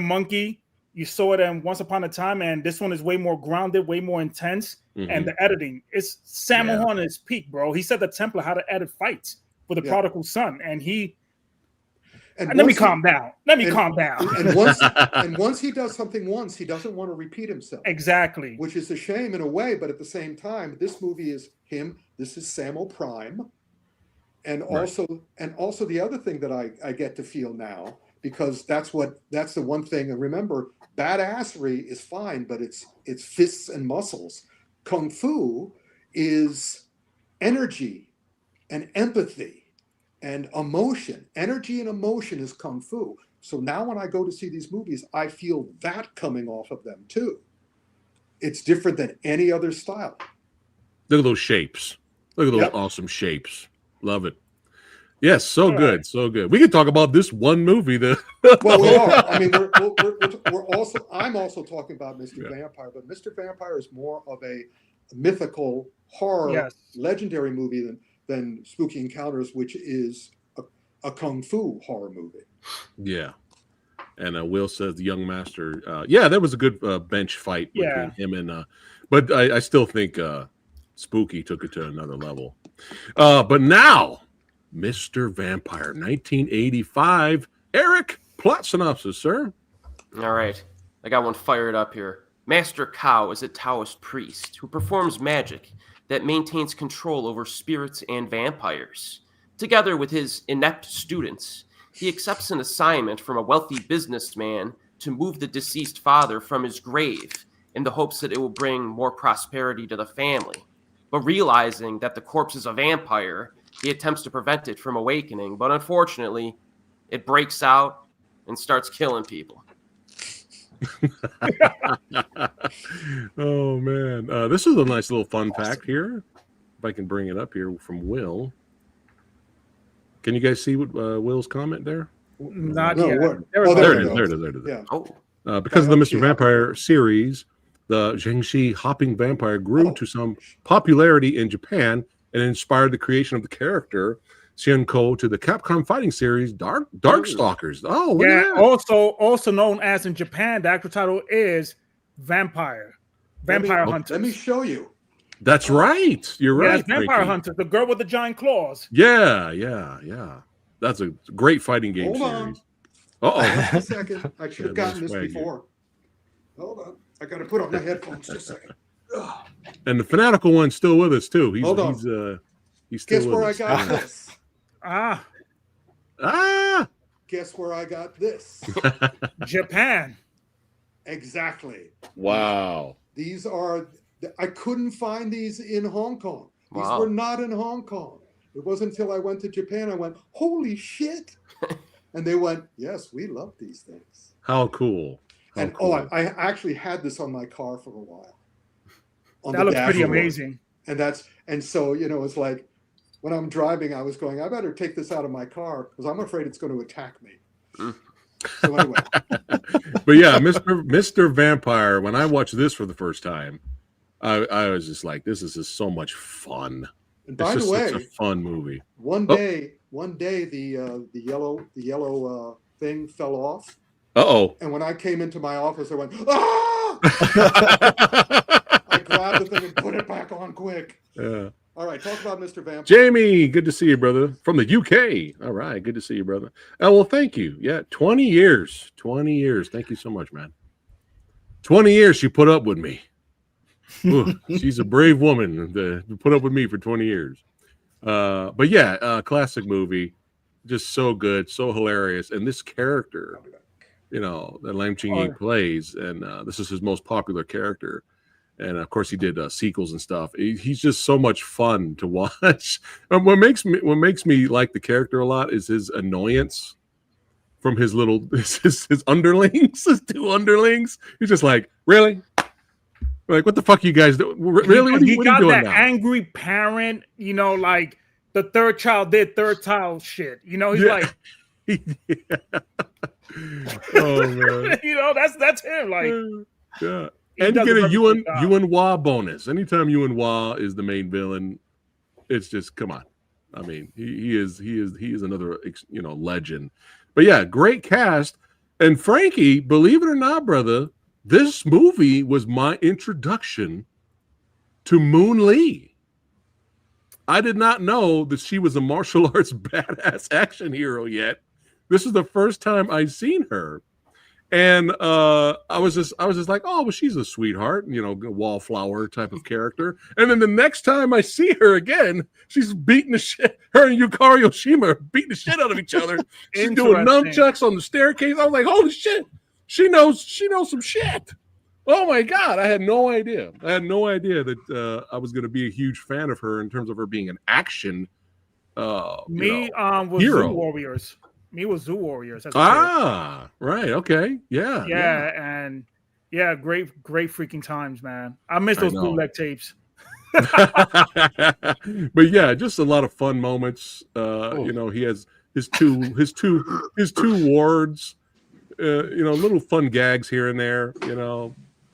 Monkey. You saw it in Once Upon a Time, and this one is way more grounded, way more intense. And the editing, it's Sammo Hung at his peak, bro. He set the template how to edit fights for the prodigal son, and he. And let me calm down. And once he does something once, he doesn't want to repeat himself. Exactly. Which is a shame in a way, but at the same time, this movie is him. This is Sammo Prime. And also the other thing that I get to feel now, because that's the one thing. And remember, badassery is fine, but it's fists and muscles. Kung Fu is energy and empathy and emotion. Energy and emotion is Kung Fu. So now when I go to see these movies, I feel that coming off of them too. It's different than any other style. Look at those shapes. Look at those awesome shapes. Love it. Yes, so good, so good. We can talk about this one movie. Well, we are. I mean, we're also. I'm also talking about Mr. Vampire, but Mr. Vampire is more of a mythical horror, legendary movie than Spooky Encounters, which is a kung fu horror movie. Yeah. And Will says the young master. Yeah, that was a good bench fight between him and. But I still think Spooky took it to another level. But now, Mr. Vampire, 1985. Eric, plot synopsis, sir. All right, I got one fired up here. Master Kao is a Taoist priest who performs magic that maintains control over spirits and vampires. Together with his inept students, he accepts an assignment from a wealthy businessman to move the deceased father from his grave in the hopes that it will bring more prosperity to the family. But realizing that the corpse is a vampire, he attempts to prevent it from awakening, but unfortunately, it breaks out and starts killing people. Oh, man. This is a nice little fun fact here. If I can bring it up here from Will. Can you guys see what Will's comment there? Not yet. There it is. Yeah. Because of the Mr. Vampire series, the Zhengxi hopping vampire grew to some popularity in Japan and inspired the creation of the character Xianko to the Capcom fighting series Darkstalkers. Oh, yeah. Also known as in Japan, the actual title is Vampire Hunters. Let me show you. That's right. You're right. It's Vampire Hunters, the girl with the giant claws. Yeah. That's a great fighting game series. A second. I should have gotten this before. Hold on. I got to put on my headphones just a second. And the fanatical one's still with us too. Hold on. He's still Guess with where us. I got this? Guess where I got this? Japan. Exactly. Wow. These are. I couldn't find these in Hong Kong. These Wow. were not in Hong Kong. It wasn't until I went to Japan I went, holy shit. And they went, yes, we love these things. How cool. I actually had this on my car for a while. That looks pretty amazing. And so, it's like when I'm driving, I was going, I better take this out of my car because I'm afraid it's going to attack me. So anyway. But yeah, Mr. Vampire, when I watched this for the first time, I was just like, this is just so much fun. And by the way, such a fun movie. One day the yellow thing fell off. And when I came into my office, I went, ah! I grabbed the thing and put it back on quick. Yeah. All right, talk about Mr. Vampire. Jamie, good to see you, brother. From the UK. All right, good to see you, brother. Well, thank you. Yeah, 20 years. 20 years. Thank you so much, man. 20 years she put up with me. Ooh, she's a brave woman to put up with me for 20 years. But yeah, classic movie. Just so good, so hilarious. And this character, that Lam Ching-ying plays, and this is his most popular character. And of course, he did sequels and stuff. He's just so much fun to watch. What makes me like the character a lot is his annoyance from his underlings, his two underlings. He's just like, really? Like, what the fuck you guys do? Really? What are you got doing that now? angry parent, like the third child did third child shit. You know, he's like, oh man, you know, that's him. Like, yeah. And you get a Yuen Wah bonus. Anytime Yuen Wah is the main villain, it's just come on. I mean, he is another legend. But yeah, great cast. And Frankie, believe it or not, brother, this movie was my introduction to Moon Lee. I did not know that she was a martial arts badass action hero yet. This is the first time I've seen her. And I was just like, oh, well, she's a sweetheart, wallflower type of character. And then the next time I see her again, she's beating the shit. Her and Yukari Oshima are beating the shit out of each other. She's doing nunchucks on the staircase. I was like, holy shit, she knows some shit. Oh my God, I had no idea. That I was going to be a huge fan of her in terms of her being an action was hero. Zoo Warriors. Me was Zoo Warriors. Right. Okay. Yeah. And great freaking times, man. I miss those bootleg tapes. But yeah, just a lot of fun moments. He has his two wards. Little fun gags here and there.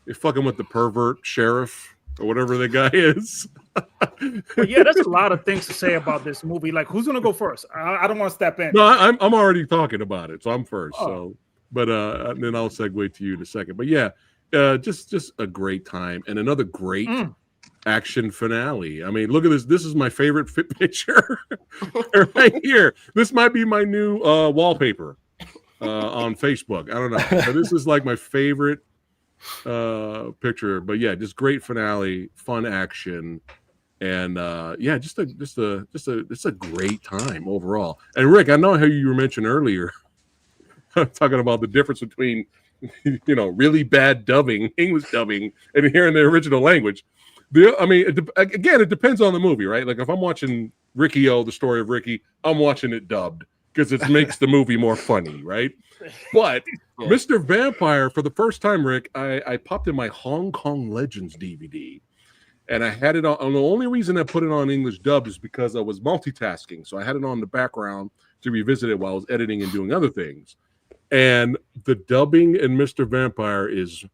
You're fucking with the pervert sheriff or whatever the guy is. But yeah, there's a lot of things to say about this movie. Like, who's gonna go first? I don't want to step in. No, I'm already talking about it, so I'm first. Oh. So, but then I'll segue to you in a second. But yeah, just a great time and another great action finale. I mean, look at this. This is my favorite picture right here. This might be my new wallpaper on Facebook. I don't know. But this is like my favorite picture. But yeah, just great finale, fun action. And it's a great time overall. And Rick, I know how you mentioned earlier, talking about the difference between, really bad dubbing, English dubbing, and hearing the original language. It depends on the movie, right? Like if I'm watching Ricky-O, the story of Ricky, I'm watching it dubbed because it makes the movie more funny, right? But Mr. Vampire, for the first time, Rick, I popped in my Hong Kong Legends DVD. And I had it on. And the only reason I put it on English dub is because I was multitasking. So I had it on the background to revisit it while I was editing and doing other things. And the dubbing in Mr. Vampire is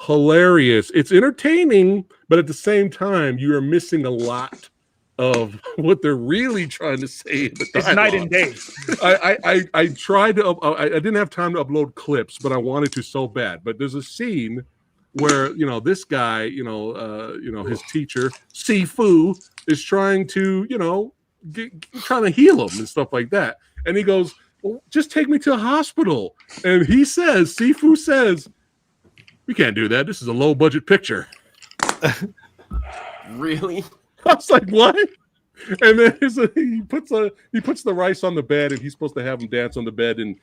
hilarious. It's entertaining, but at the same time, you are missing a lot of what they're really trying to say. It's night and day. I tried to. I didn't have time to upload clips, but I wanted to so bad. But there's a scene where this guy, his teacher Sifu is trying to, trying to heal him and stuff like that, and he goes, "Well, just take me to a hospital." And Sifu says, "We can't do that. This is a low budget picture." Really? I was like, "What?" And then he puts the rice on the bed, and he's supposed to have him dance on the bed and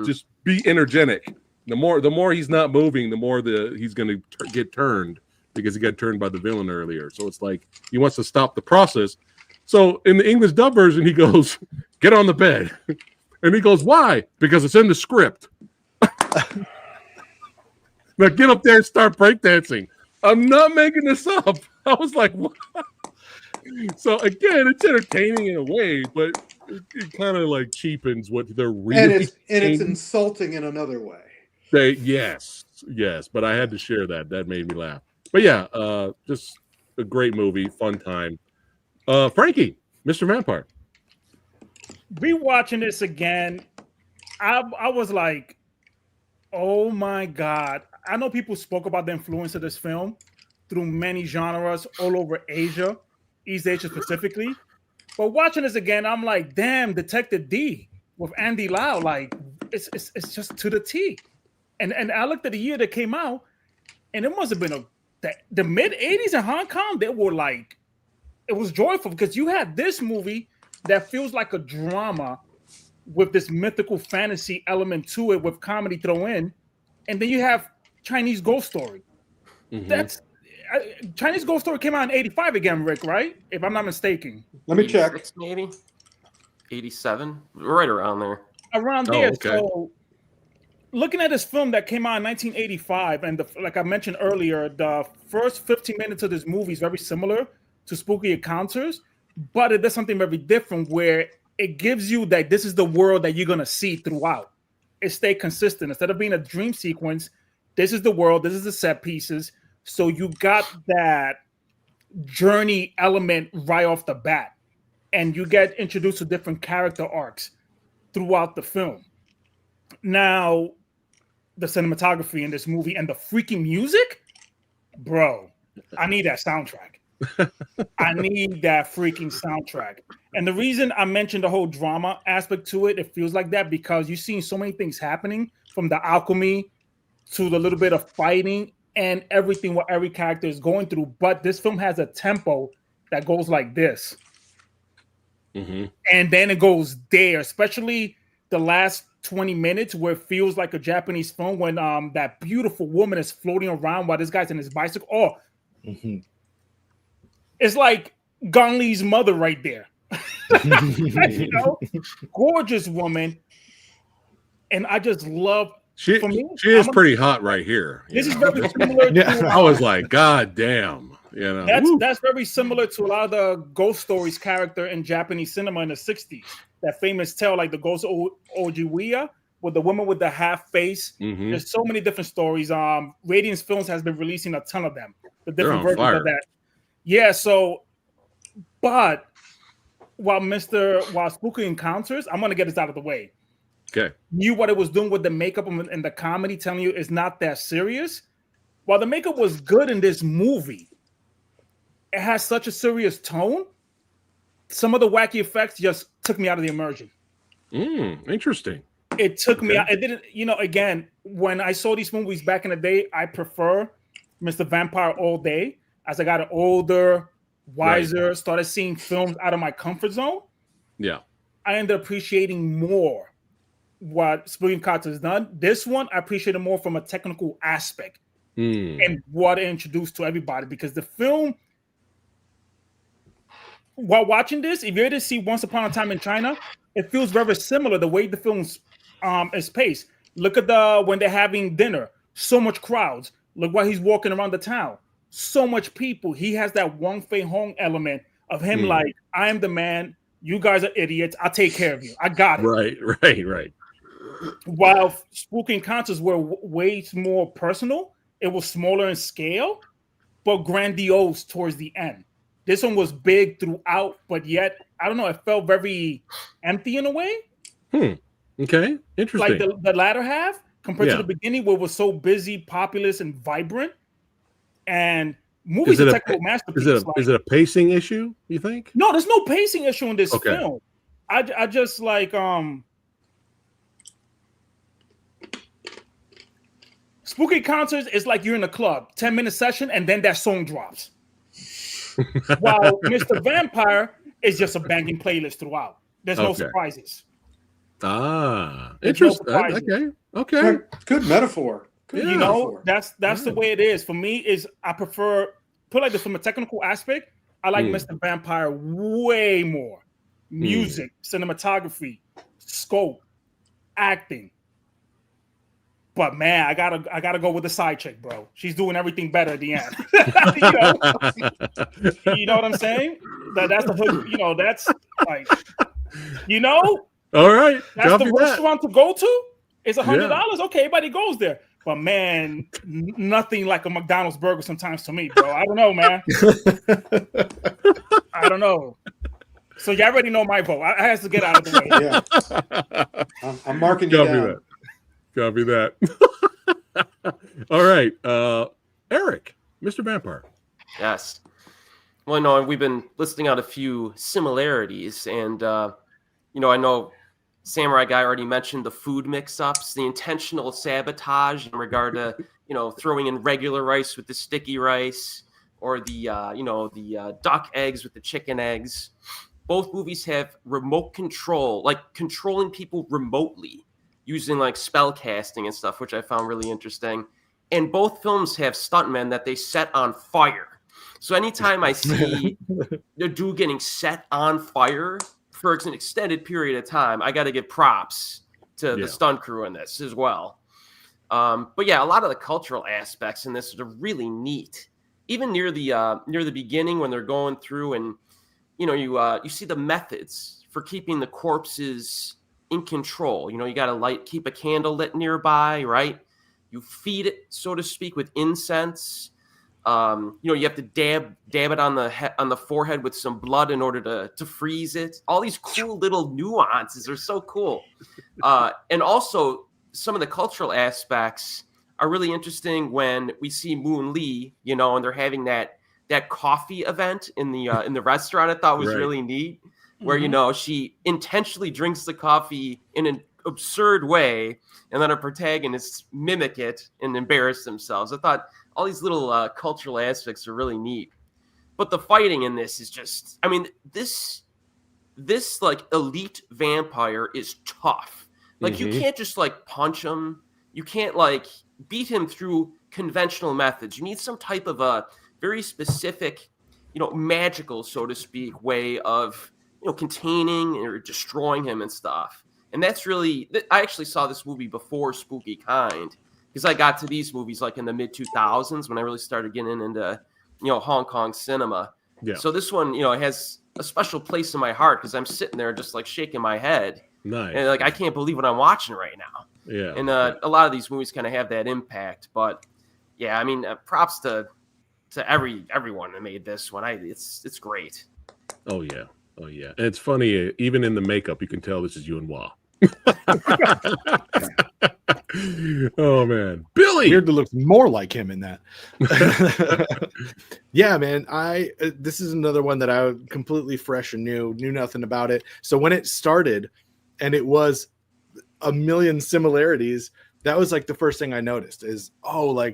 just be energetic. The more he's not moving, the more he's going to get turned because he got turned by the villain earlier. So it's like he wants to stop the process. So in the English dub version, he goes, "Get on the bed," and he goes, "Why?" "Because it's in the script." Now get up there and start breakdancing. I'm not making this up. I was like, what? So again, it's entertaining in a way, but it kind of like cheapens what they're really. And it's insulting in another way. Yes, but I had to share that. That made me laugh. But yeah, just a great movie, fun time. Frankie, Mr. Vampire. Rewatching this again, I was like, oh my God. I know people spoke about the influence of this film through many genres all over Asia, East Asia specifically. But watching this again, I'm like, damn, Detective D with Andy Lau, like it's just to the T. And I looked at the year that came out, and it must have been the mid 80s in Hong Kong. They were like, it was joyful because you had this movie that feels like a drama with this mythical fantasy element to it with comedy thrown in, and then you have Chinese Ghost Story. That's Chinese Ghost Story came out in 85 again, Rick, right? If I'm not mistaken. Let me check. Maybe 87, right around there. Around there. Okay. So looking at this film that came out in 1985, and like I mentioned earlier, the first 15 minutes of this movie is very similar to Spooky Encounters, but it does something very different where it gives you that this is the world that you're going to see throughout. It stay consistent. Instead of being a dream sequence, this is the world, this is the set pieces. So you got that journey element right off the bat. And you get introduced to different character arcs throughout the film. Now, the cinematography in this movie and the freaking music, bro, I need that soundtrack. I need that freaking soundtrack. And the reason I mentioned the whole drama aspect to it, it feels like that because you've seen so many things happening from the alchemy to the little bit of fighting and everything what every character is going through. But this film has a tempo that goes like this. Mm-hmm. And then it goes there, especially the last 20 minutes where it feels like a Japanese film when that beautiful woman is floating around while this guy's in his bicycle. Oh, it's like Gong Li's mother right there. You know, gorgeous woman. And I just love she is pretty hot right here. This is very similar to, I was like, God damn. You know, that's very similar to a lot of the ghost stories character in Japanese cinema in the 60s. That famous tale, like the ghost Ojiwiya, with the woman with the half face. Mm-hmm. There's so many different stories. Radiance Films has been releasing a ton of them. The different versions of that. Yeah, so, but while Spooky Encounters, I'm gonna get this out of the way. Okay. Knew what it was doing with the makeup and the comedy, telling you it's not that serious. While the makeup was good in this movie, it has such a serious tone. Some of the wacky effects just took me out of the immersion. Interesting. It took me out. It didn't, again, when I saw these movies back in the day, I prefer Mr. Vampire all day. As I got older, wiser, started seeing films out of my comfort zone. Yeah. I ended up appreciating more what Spooky Encounters has done. This one, I appreciated more from a technical aspect and what it introduced to everybody, because the film, while watching this, if you ever see Once Upon a Time in China, it feels very similar the way the film's is paced. Look at when they're having dinner, so much crowds. Look while he's walking around the town, so much people. He has that Wong Fei Hong element of him like, I am the man, you guys are idiots, I'll take care of you, I got it. Right. While Spooky Encounters were way more personal, it was smaller in scale, but grandiose towards the end. This one was big throughout, but yet, I don't know, it felt very empty in a way. Okay, interesting. Like the latter half compared to the beginning, where it was so busy, populous, and vibrant. And movies are technical masterpiece. Is it a pacing issue, you think? No, there's no pacing issue in this film. I just like Spooky Encounters is like you're in a club, 10-minute session, and then that song drops. While Mr. Vampire is just a banging playlist throughout. There's no surprises. Interesting. No okay. Good metaphor. That's the way it is. For me, is I prefer put like this from a technical aspect. I like Mr. Vampire way more. Music, cinematography, scope, acting. But man, I gotta go with the side chick, bro. She's doing everything better at the end. You know what I'm saying? That's the hood. That's like, All right. That's the restaurant to go to. It's $100. Okay, everybody goes there. But man, nothing like a McDonald's burger sometimes to me, bro. I don't know, man. I don't know. So you already know my vote. I have to get out of the way. Yeah. I'm marking you down. Copy that. All right. Eric, Mr. Vampire. Yes. Well, no, we've been listing out a few similarities. And, I know Samurai Guy already mentioned the food mix-ups, the intentional sabotage in regard to, throwing in regular rice with the sticky rice, or the duck eggs with the chicken eggs. Both movies have remote control, like controlling people remotely, using like spell casting and stuff, which I found really interesting. And both films have stuntmen that they set on fire. So anytime I see the dude getting set on fire for an extended period of time, I got to give props to the stunt crew in this as well. But yeah, a lot of the cultural aspects in this are really neat. Even near the beginning when they're going through and you see the methods for keeping the corpses in control. You gotta keep a candle lit nearby, right? You feed it, so to speak, with incense. You have to dab it on the forehead with some blood in order to freeze it. All these cool little nuances are so cool. And also some of the cultural aspects are really interesting when we see Moon Lee, and they're having that coffee event in the restaurant. I thought was really neat, where she intentionally drinks the coffee in an absurd way, and then her protagonists mimic it and embarrass themselves. I thought all these little cultural aspects are really neat. But the fighting in this is just, this like elite vampire is tough. Like you can't just punch him. You can't beat him through conventional methods. You need some type of a very specific, magical, so to speak, way of, containing or destroying him and stuff. And that's really, I actually saw this movie before Spooky Kind, because I got to these movies in the mid 2000s when I really started getting into, Hong Kong cinema. Yeah. So this one, has a special place in my heart because I'm sitting there just shaking my head. Nice. And I can't believe what I'm watching right now. Yeah. And a lot of these movies kind of have that impact. But yeah, props to everyone that made this one. It's great. Oh yeah. And it's funny, even in the makeup, you can tell this is Yuen Wah. Oh man, Billy Weirdly looks more like him in that. Yeah, man. This is another one that I completely fresh and knew nothing about it. So when it started, and it was a million similarities, that was the first thing I noticed is,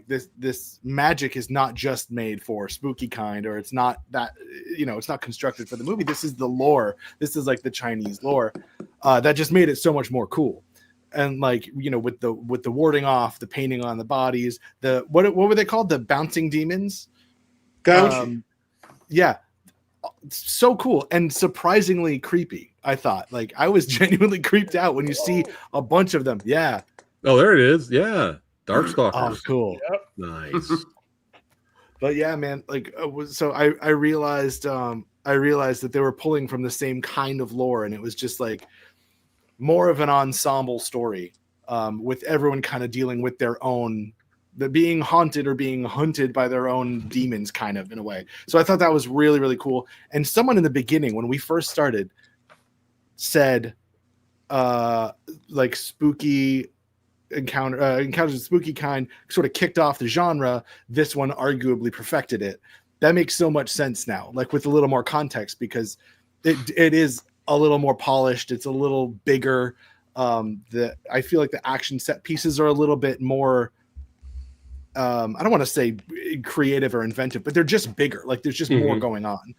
this magic is not just made for Spooky Kind, or it's not that, it's not constructed for the movie. This is the lore. This is the Chinese lore that just made it so much more cool. And with the warding off, the painting on the bodies, what were they called? The bouncing demons. Yeah, so cool and surprisingly creepy. I thought I was genuinely creeped out when you see a bunch of them. Yeah. Oh, there it is. Yeah. Darkstalkers. Oh, cool. Yep. Nice. But yeah, man, so I realized that they were pulling from the same kind of lore, and it was just more of an ensemble story, with everyone kind of dealing with their own, being haunted or being hunted by their own demons, kind of in a way. So I thought that was really, really cool. And someone in the beginning, when we first started, said, spooky encounters with Spooky Kind sort of kicked off the genre. This one arguably perfected it. That makes so much sense now, with a little more context, because it is a little more polished. It's a little bigger. I feel the action set pieces are a little bit more, I don't want to say creative or inventive, but they're just bigger. There's just more going on.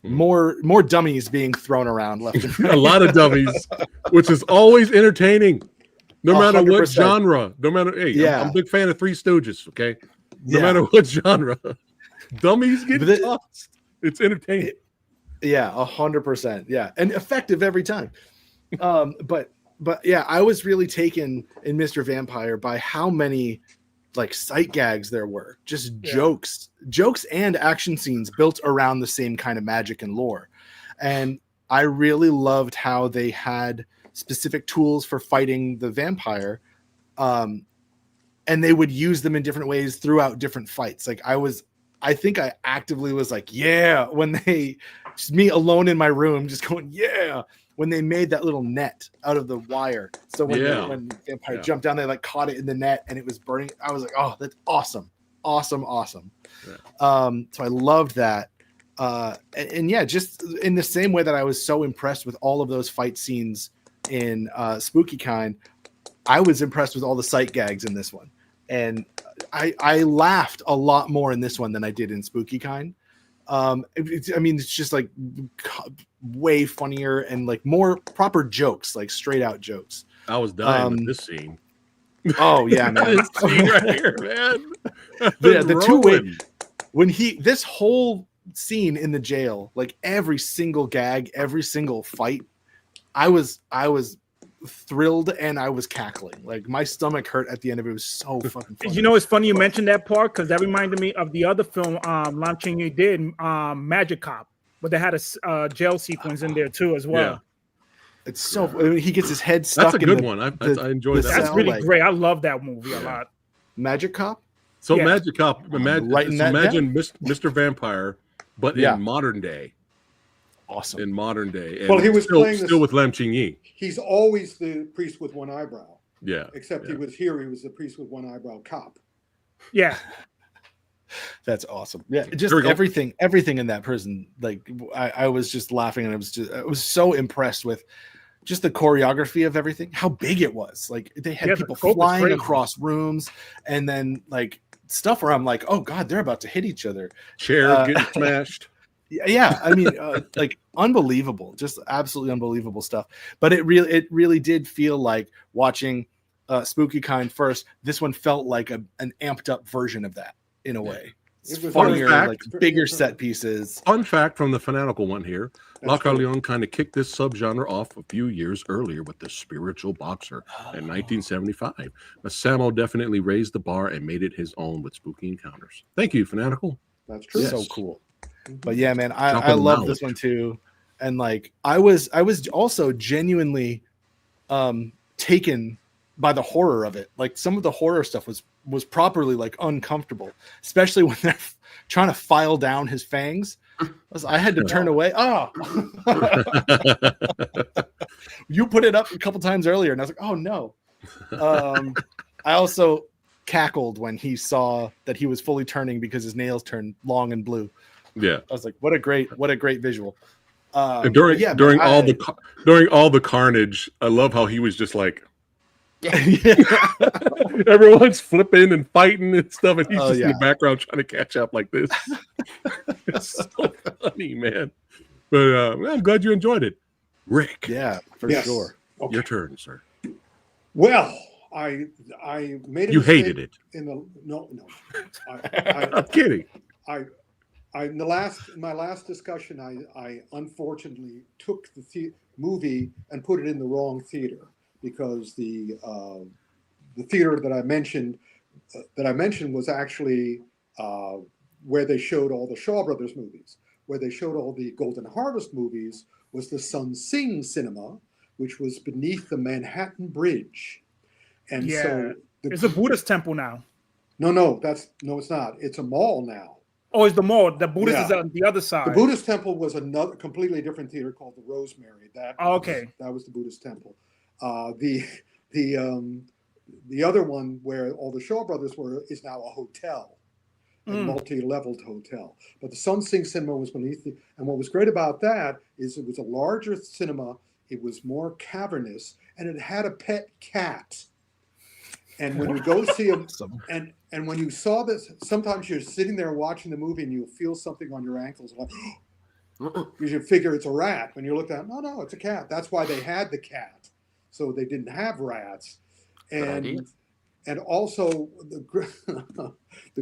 More dummies being thrown around left and right. A lot of dummies, which is always entertaining. No matter 100%. What genre, no matter, I'm a big fan of Three Stooges, okay? No matter what genre, dummies get tossed. It's entertaining. Yeah, 100%. Yeah, and effective every time. But yeah, I was really taken in Mr. Vampire by how many sight gags there were. Just jokes and action scenes built around the same kind of magic and lore. And I really loved how they had specific tools for fighting the vampire, and they would use them in different ways throughout different fights. I think I actively was when just me alone in my room just going when they made that little net out of the wire. So when the vampire jumped down, they caught it in the net and it was burning. I was oh, that's awesome. Yeah. So I loved that. And just in the same way that I was so impressed with all of those fight scenes in Spooky Kind, I was impressed with all the sight gags in this one. And I laughed a lot more in this one than I did in Spooky Kind. It's just way funnier and more proper jokes, straight out jokes. I was dying with this scene. Oh yeah, man. This scene right here, man. The two-way when this whole scene in the jail, every single gag, every single fight, I was thrilled and I was cackling. My stomach hurt at the end of it. It was so fucking funny. It's funny you mentioned that part because that reminded me of the other film Lam Ching-yu did, Magic Cop. but they had a jail sequence in there too as well. Yeah. It's so he gets his head stuck. That's a good one. I enjoyed that. That's really like, great. I love that movie a lot. Magic Cop. So Yeah. Magic Cop. Imagine Mr. Vampire, but Yeah. in modern day. Awesome. In modern day. And Well, he was still with Lam Ching Yi. He's always the priest with one eyebrow. Yeah. Except yeah. he was the priest with one eyebrow cop. Yeah. That's awesome. Yeah, just everything in that prison. Like I was just laughing, and I was so impressed with just the choreography of everything, how big it was. Like they had people flying across rooms, and then like stuff where I'm like, oh god, they're about to hit each other. Chairs getting smashed. Yeah, I mean, like unbelievable, just absolutely unbelievable stuff. But it really did feel like watching Spooky Kind first. This one felt like an amped up version of that in a way. It's funnier, like bigger set pieces. Fun fact from the fanatical one here: La Carleone kind of kicked this subgenre off a few years earlier with The Spiritual Boxer in 1975. But Samo definitely raised the bar and made it his own with Spooky Encounters. Thank you, fanatical. That's true. Yes. So cool. But yeah, man, I love this one too. And like I was also genuinely taken by the horror of it. Like some of the horror stuff was properly like uncomfortable, especially when they're trying to file down his fangs. I had to turn away. Oh, you put it up a couple times earlier, and I was like, oh no. I also cackled when he saw that he was fully turning because his nails turned long and blue. Yeah, I was like, what a great visual. During all the carnage, I love how he was just like, everyone's flipping and fighting and stuff, and he's just in the background trying to catch up like this. It's so funny, man. But I'm glad you enjoyed it, Rick. Yeah, for sure. Okay. Your turn, sir. Well, I made you hated it. No. I'm kidding. In my last discussion, I unfortunately took the movie and put it in the wrong theater because the theater that I mentioned was actually where they showed all the Shaw Brothers movies. Where they showed all the Golden Harvest movies was the Sun Sing Cinema, which was beneath the Manhattan Bridge. And so it's a Buddhist temple now. No, it's not. It's a mall now. Oh, it's the mall. The Buddhist is on the other side. The Buddhist temple was another completely different theater called the Rosemary. That was the Buddhist temple. The other one where all the Shaw Brothers were is now a hotel, a multi-leveled hotel. But the Sun Sing Cinema was beneath and what was great about that is it was a larger cinema. It was more cavernous, and it had a pet cat. And when you go see them, and when you saw this, sometimes you're sitting there watching the movie and you feel something on your ankles, like because you figure it's a rat. When you look down, no, it's a cat. That's why they had the cat, so they didn't have rats. And also the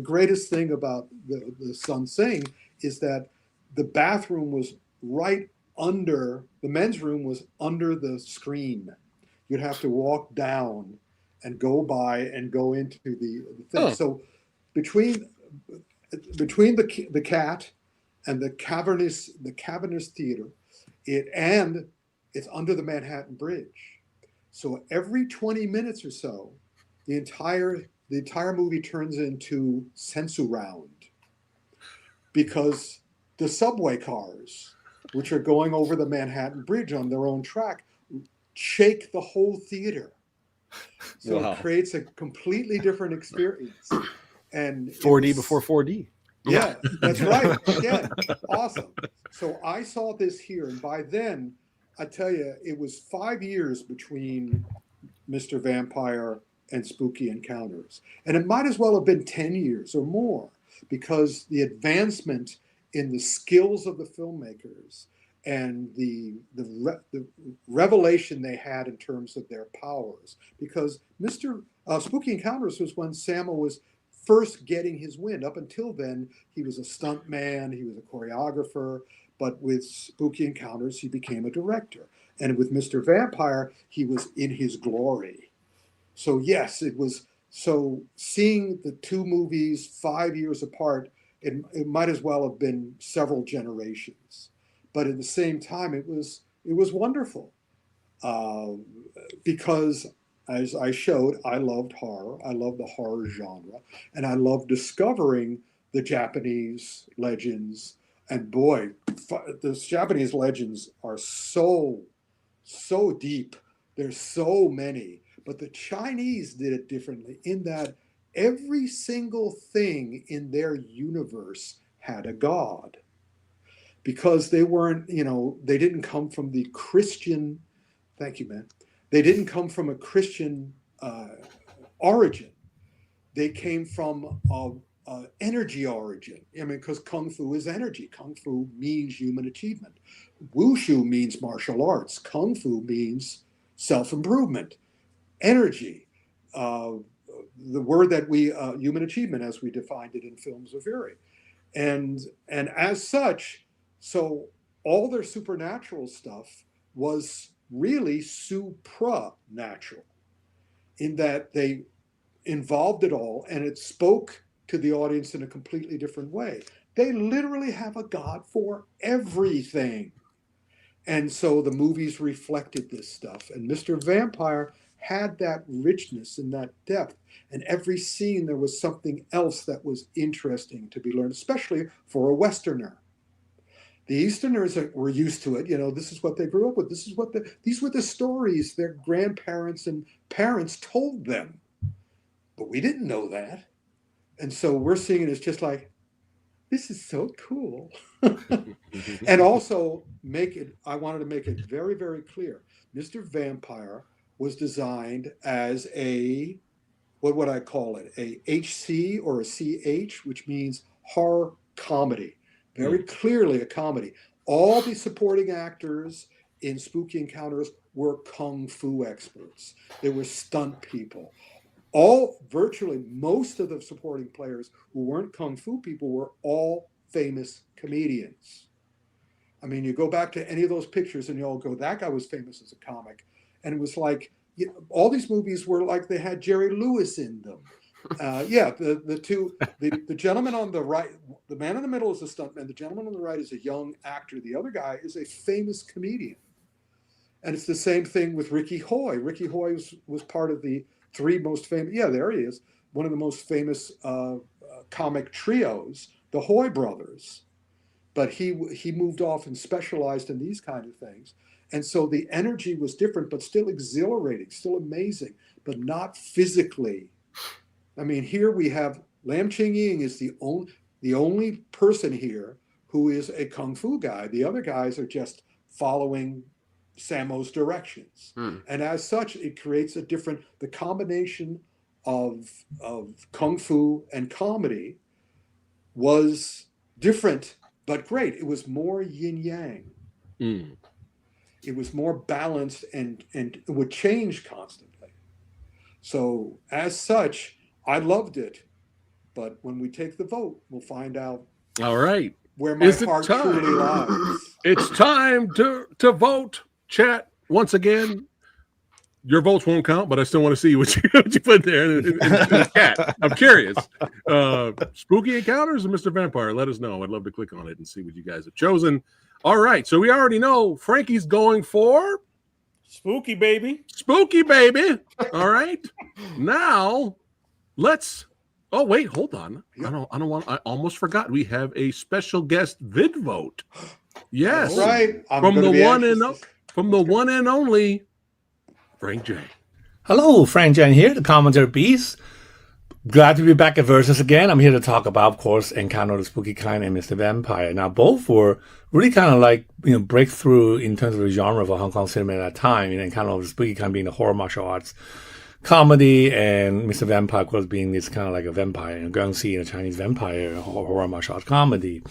greatest thing about the Sun Sing is that the bathroom was right under the men's room was under the screen. You'd have to walk down and go by and go into the thing. Oh. So between the cat and the cavernous theater, it's under the Manhattan Bridge. So every 20 minutes or so, the entire movie turns into Sensu-round because the subway cars, which are going over the Manhattan Bridge on their own track, shake the whole theater. So it creates a completely different experience. And 4D before 4D. Yeah, that's right. Again, awesome. So I saw this here, and by then, I tell you, it was 5 years between Mr. Vampire and Spooky Encounters. And it might as well have been 10 years or more, because the advancement in the skills of the filmmakers and the revelation they had in terms of their powers. Because Mr. Spooky Encounters was when Samo was first getting his wind. Up until then, he was a stunt man, he was a choreographer, but with Spooky Encounters, he became a director. And with Mr. Vampire, he was in his glory. So yes, it was, so seeing the two movies 5 years apart, it might as well have been several generations. but at the same time, it was wonderful because, as I showed, I loved horror. I love the horror genre, and I love discovering the Japanese legends. And boy, the Japanese legends are so deep. There's so many, but the Chinese did it differently in that every single thing in their universe had a god, because they weren't, they didn't come from the Christian. Thank you, man. They didn't come from a Christian origin. They came from energy origin. I mean, because Kung Fu is energy. Kung Fu means human achievement. Wushu means martial arts. Kung Fu means self-improvement, energy. The word that we, human achievement, as we defined it in films of Fury. And as such, so all their supernatural stuff was really supranatural, in that they involved it all, and it spoke to the audience in a completely different way. They literally have a god for everything. And so the movies reflected this stuff. And Mr. Vampire had that richness and that depth. And every scene, there was something else that was interesting to be learned, especially for a Westerner. The Easterners were used to it. This is what they grew up with. These were the stories their grandparents and parents told them. But we didn't know that. And so we're seeing it as just like, this is so cool. And also I wanted to make it very, very clear. Mr. Vampire was designed as what would I call it? A HC or a CH, which means horror comedy. Very clearly a comedy. All the supporting actors in Spooky Encounters were Kung Fu experts. They were stunt people. Virtually most of the supporting players who weren't Kung Fu people were all famous comedians. I mean, you go back to any of those pictures and you all go, that guy was famous as a comic. And it was like, all these movies were like they had Jerry Lewis in them. The gentleman on the right, the man in the middle is a stuntman. The gentleman on the right is a young actor. The other guy is a famous comedian. And it's the same thing with Ricky Hoy. Ricky Hoy was part of the three most famous, there he is, one of the most famous comic trios, the Hoy brothers. But he moved off and specialized in these kind of things. And so the energy was different, but still exhilarating, still amazing, but not physically. I mean, here we have Lam Ching Ying is the only person here who is a Kung Fu guy. The other guys are just following Sammo's directions. And as such, it creates the combination of Kung Fu and comedy was different, but great. It was more yin-yang. It was more balanced and it would change constantly. So as such, I loved it. But when we take the vote, we'll find out. All right. Where my heart truly lies. It's time to vote. Chat, once again, your votes won't count, but I still want to see what you put there in the chat. I'm curious. Spooky Encounters or Mr. Vampire? Let us know. I'd love to click on it and see what you guys have chosen. All right, so we already know Frankie's going for Spooky Baby. Spooky Baby. All right. Now, let's... Oh, wait, hold on. I don't want... I almost forgot. We have a special guest vid vote. Yes. That's right. From the one and only Frank J. Hello, Frank J here, the Commander Beast. Glad to be back at Versus again. I'm here to talk about, of course, Encounter of the Spooky Kind and Mr. Vampire. Now, both were really kind of like, breakthrough in terms of the genre for Hong Kong cinema at that time. Encounter of the Spooky Kind being the horror martial arts comedy, and Mr. Vampire, of course, being this kind of like a vampire, Guangxi, a Chinese vampire horror martial arts comedy.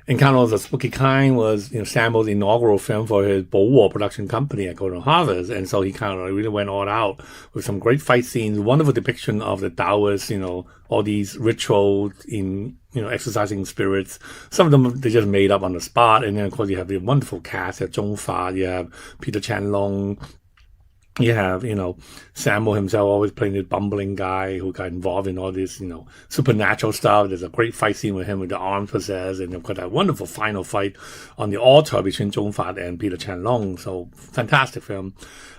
Encounter of the Spooky Kind was, Sammo's inaugural film for his Bo production company at Golden Harvest. And so he kind of really went all out with some great fight scenes, wonderful depiction of the Taoists, all these rituals in, exercising spirits. Some of them, they just made up on the spot. And then, of course, you have the wonderful cast. You have Zhong Fa, you have Peter Chan Long, You have, Samuel himself always playing this bumbling guy who got involved in all this, supernatural stuff. There's a great fight scene with him with the arms possessed, and they've got that wonderful final fight on the altar between Zhong Phat and Peter Chan Long. So fantastic film.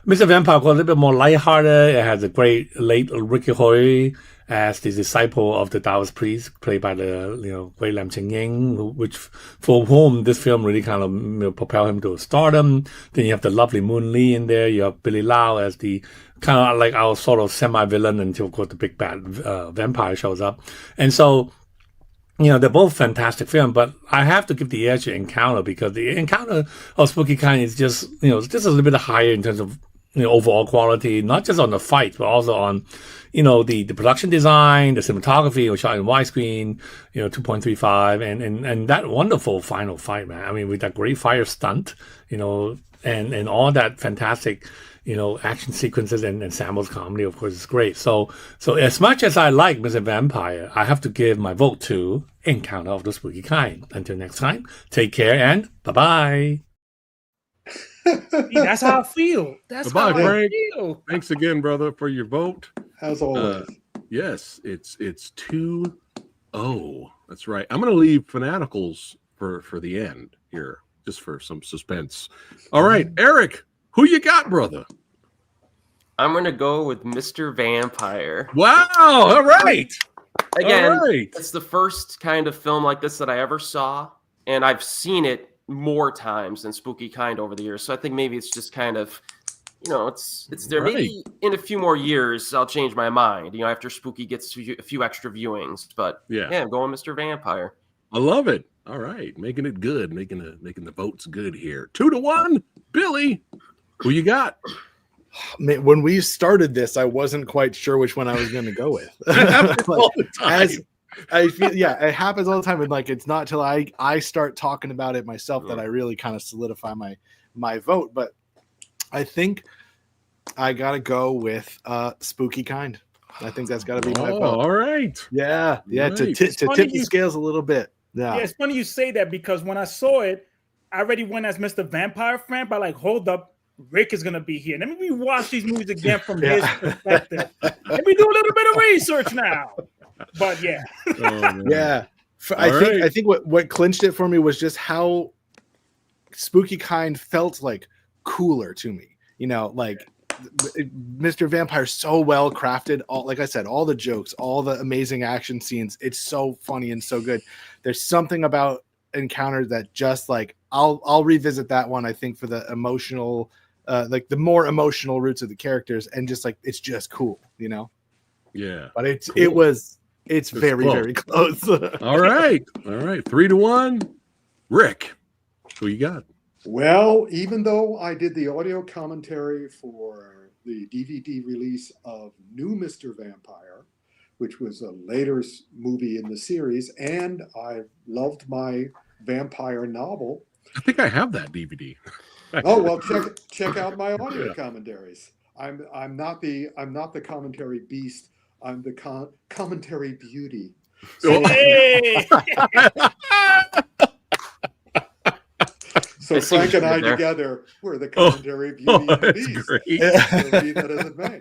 Mr. Vampire got a little bit more lighthearted. It has a great late Ricky Hoy as the disciple of the Taoist priest, played by the great Lam Ching Ying, which for whom this film really kind of propelled him to stardom. Then you have the lovely Moon Lee in there. You have Billy Lau as the kind of like our sort of semi-villain until, of course, the big bad vampire shows up. And so, they're both fantastic films, but I have to give the edge to Encounter, because the Encounter of Spooky Kind is just, just a little bit higher in terms of overall quality, not just on the fight, but also on, the production design, the cinematography, was shot in widescreen, 2.35, and that wonderful final fight, man. I mean, with that great fire stunt, and all that fantastic, action sequences and Samuel's comedy, of course, is great. So as much as I like Mr. Vampire, I have to give my vote to Encounter of the Spooky Kind. Until next time, take care and bye-bye. That's how I feel. That's how Frank. I feel. Thanks again, brother, for your vote. As always. Yes, it's 2-0. That's right. I'm going to leave Fanaticals for the end here, just for some suspense. All right, Eric, who you got, brother? I'm going to go with Mr. Vampire. Wow. All right. Again, all right. It's the first kind of film like this that I ever saw, and I've seen it more times than Spooky Kind over the years. So I think maybe it's just kind of, it's there. Right. Maybe in a few more years I'll change my mind, after Spooky gets a few extra viewings. But yeah, I'm going Mr. Vampire. I love it. All right, making it good, making the votes good here. 2-1. Billy, who you got? When we started this, I wasn't quite sure which one I was going to go with. All the time. I feel, it happens all the time, and like it's not till I start talking about it myself that I really kind of solidify my vote. But I think I gotta go with Spooky Kind. I think that's got to be my vote. All right. Yeah. Right. To tip the scales a little bit. Yeah, it's funny you say that, because when I saw it, I already went as Mr. Vampire fan, but like, hold up, Rick is gonna be here. Let me rewatch these movies again from his perspective. Let me do a little bit of research now. But yeah. I think what clinched it for me was just how Spooky Kind felt like cooler to me. Like Mr. Vampire, so well crafted. Like I said, all the jokes, all the amazing action scenes. It's so funny and so good. There's something about Encounter that just like I'll revisit that one. I think for the emotional, like the more emotional roots of the characters, and just like it's just cool, Yeah. But it's cool. It's very, close. very close. All right. 3-1. Rick, who you got? Well, even though I did the audio commentary for the DVD release of New Mr. Vampire, which was a later movie in the series, and I loved my vampire novel. I think I have that DVD. Oh, well, check out my audio commentaries. I'm not the commentary beast. I'm the commentary beauty. So, Hey! so Frank and I together, we're the commentary beauty and the beast. Great. Be that as it may.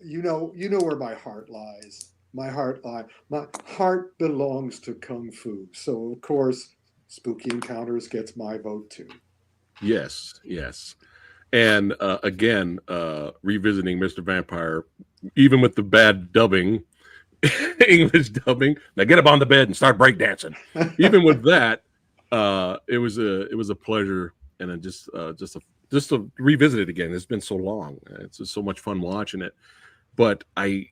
You know where my heart lies. My heart belongs to Kung Fu. So of course, Spooky Encounters gets my vote too. Yes. And again, revisiting Mr. Vampire, even with the bad dubbing, English dubbing. Now get up on the bed and start breakdancing. Even with that, it was a pleasure, and just to revisit it again. It's been so long. It's just so much fun watching it. But I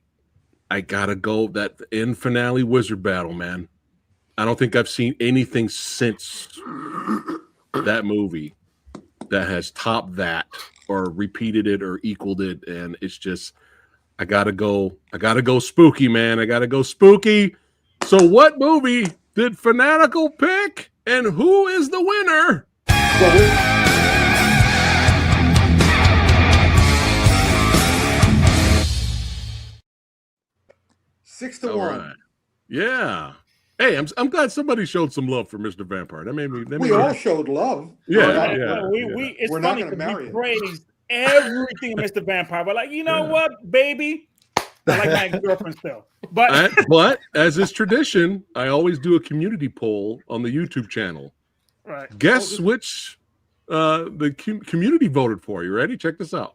gotta go that end finale wizard battle, man. I don't think I've seen anything since that movie that has topped that or repeated it or equaled it. And it's just, I gotta go spooky, man. I gotta go spooky. So what movie did Fanatical pick, and who is the winner? 6-1. Right. Yeah. Hey, I'm glad somebody showed some love for Mr. Vampire. That made me. We all showed love. Yeah, It's We're funny not going to marry we him. praised everything in Mr. Vampire. But like, you know what, baby? I like my girlfriend still. But as is tradition, I always do a community poll on the YouTube channel. Right. Guess which the community voted for. You ready? Check this out.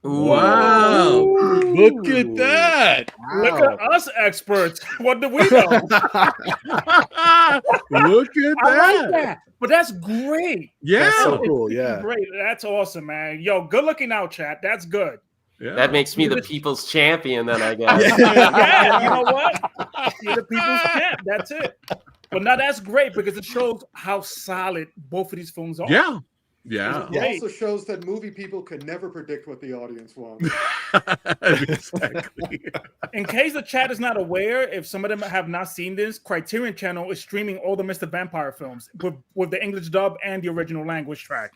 Wow. Look at that. Look at us experts. What do we know? Look at that. I like that. But that's great. Yeah. That's so cool. Yeah. Great. That's awesome, man. Yo, good looking out, chat. That's good. Yeah. That makes me the people's champion, then, I guess. Yeah, you know what? You're the people's champ. That's it. But now that's great because it shows how solid both of these films are. Yeah. Yeah. It also shows that movie people can never predict what the audience wants. Exactly. In case the chat is not aware, if some of them have not seen this, Criterion Channel is streaming all the Mr. Vampire films with the English dub and the original language track.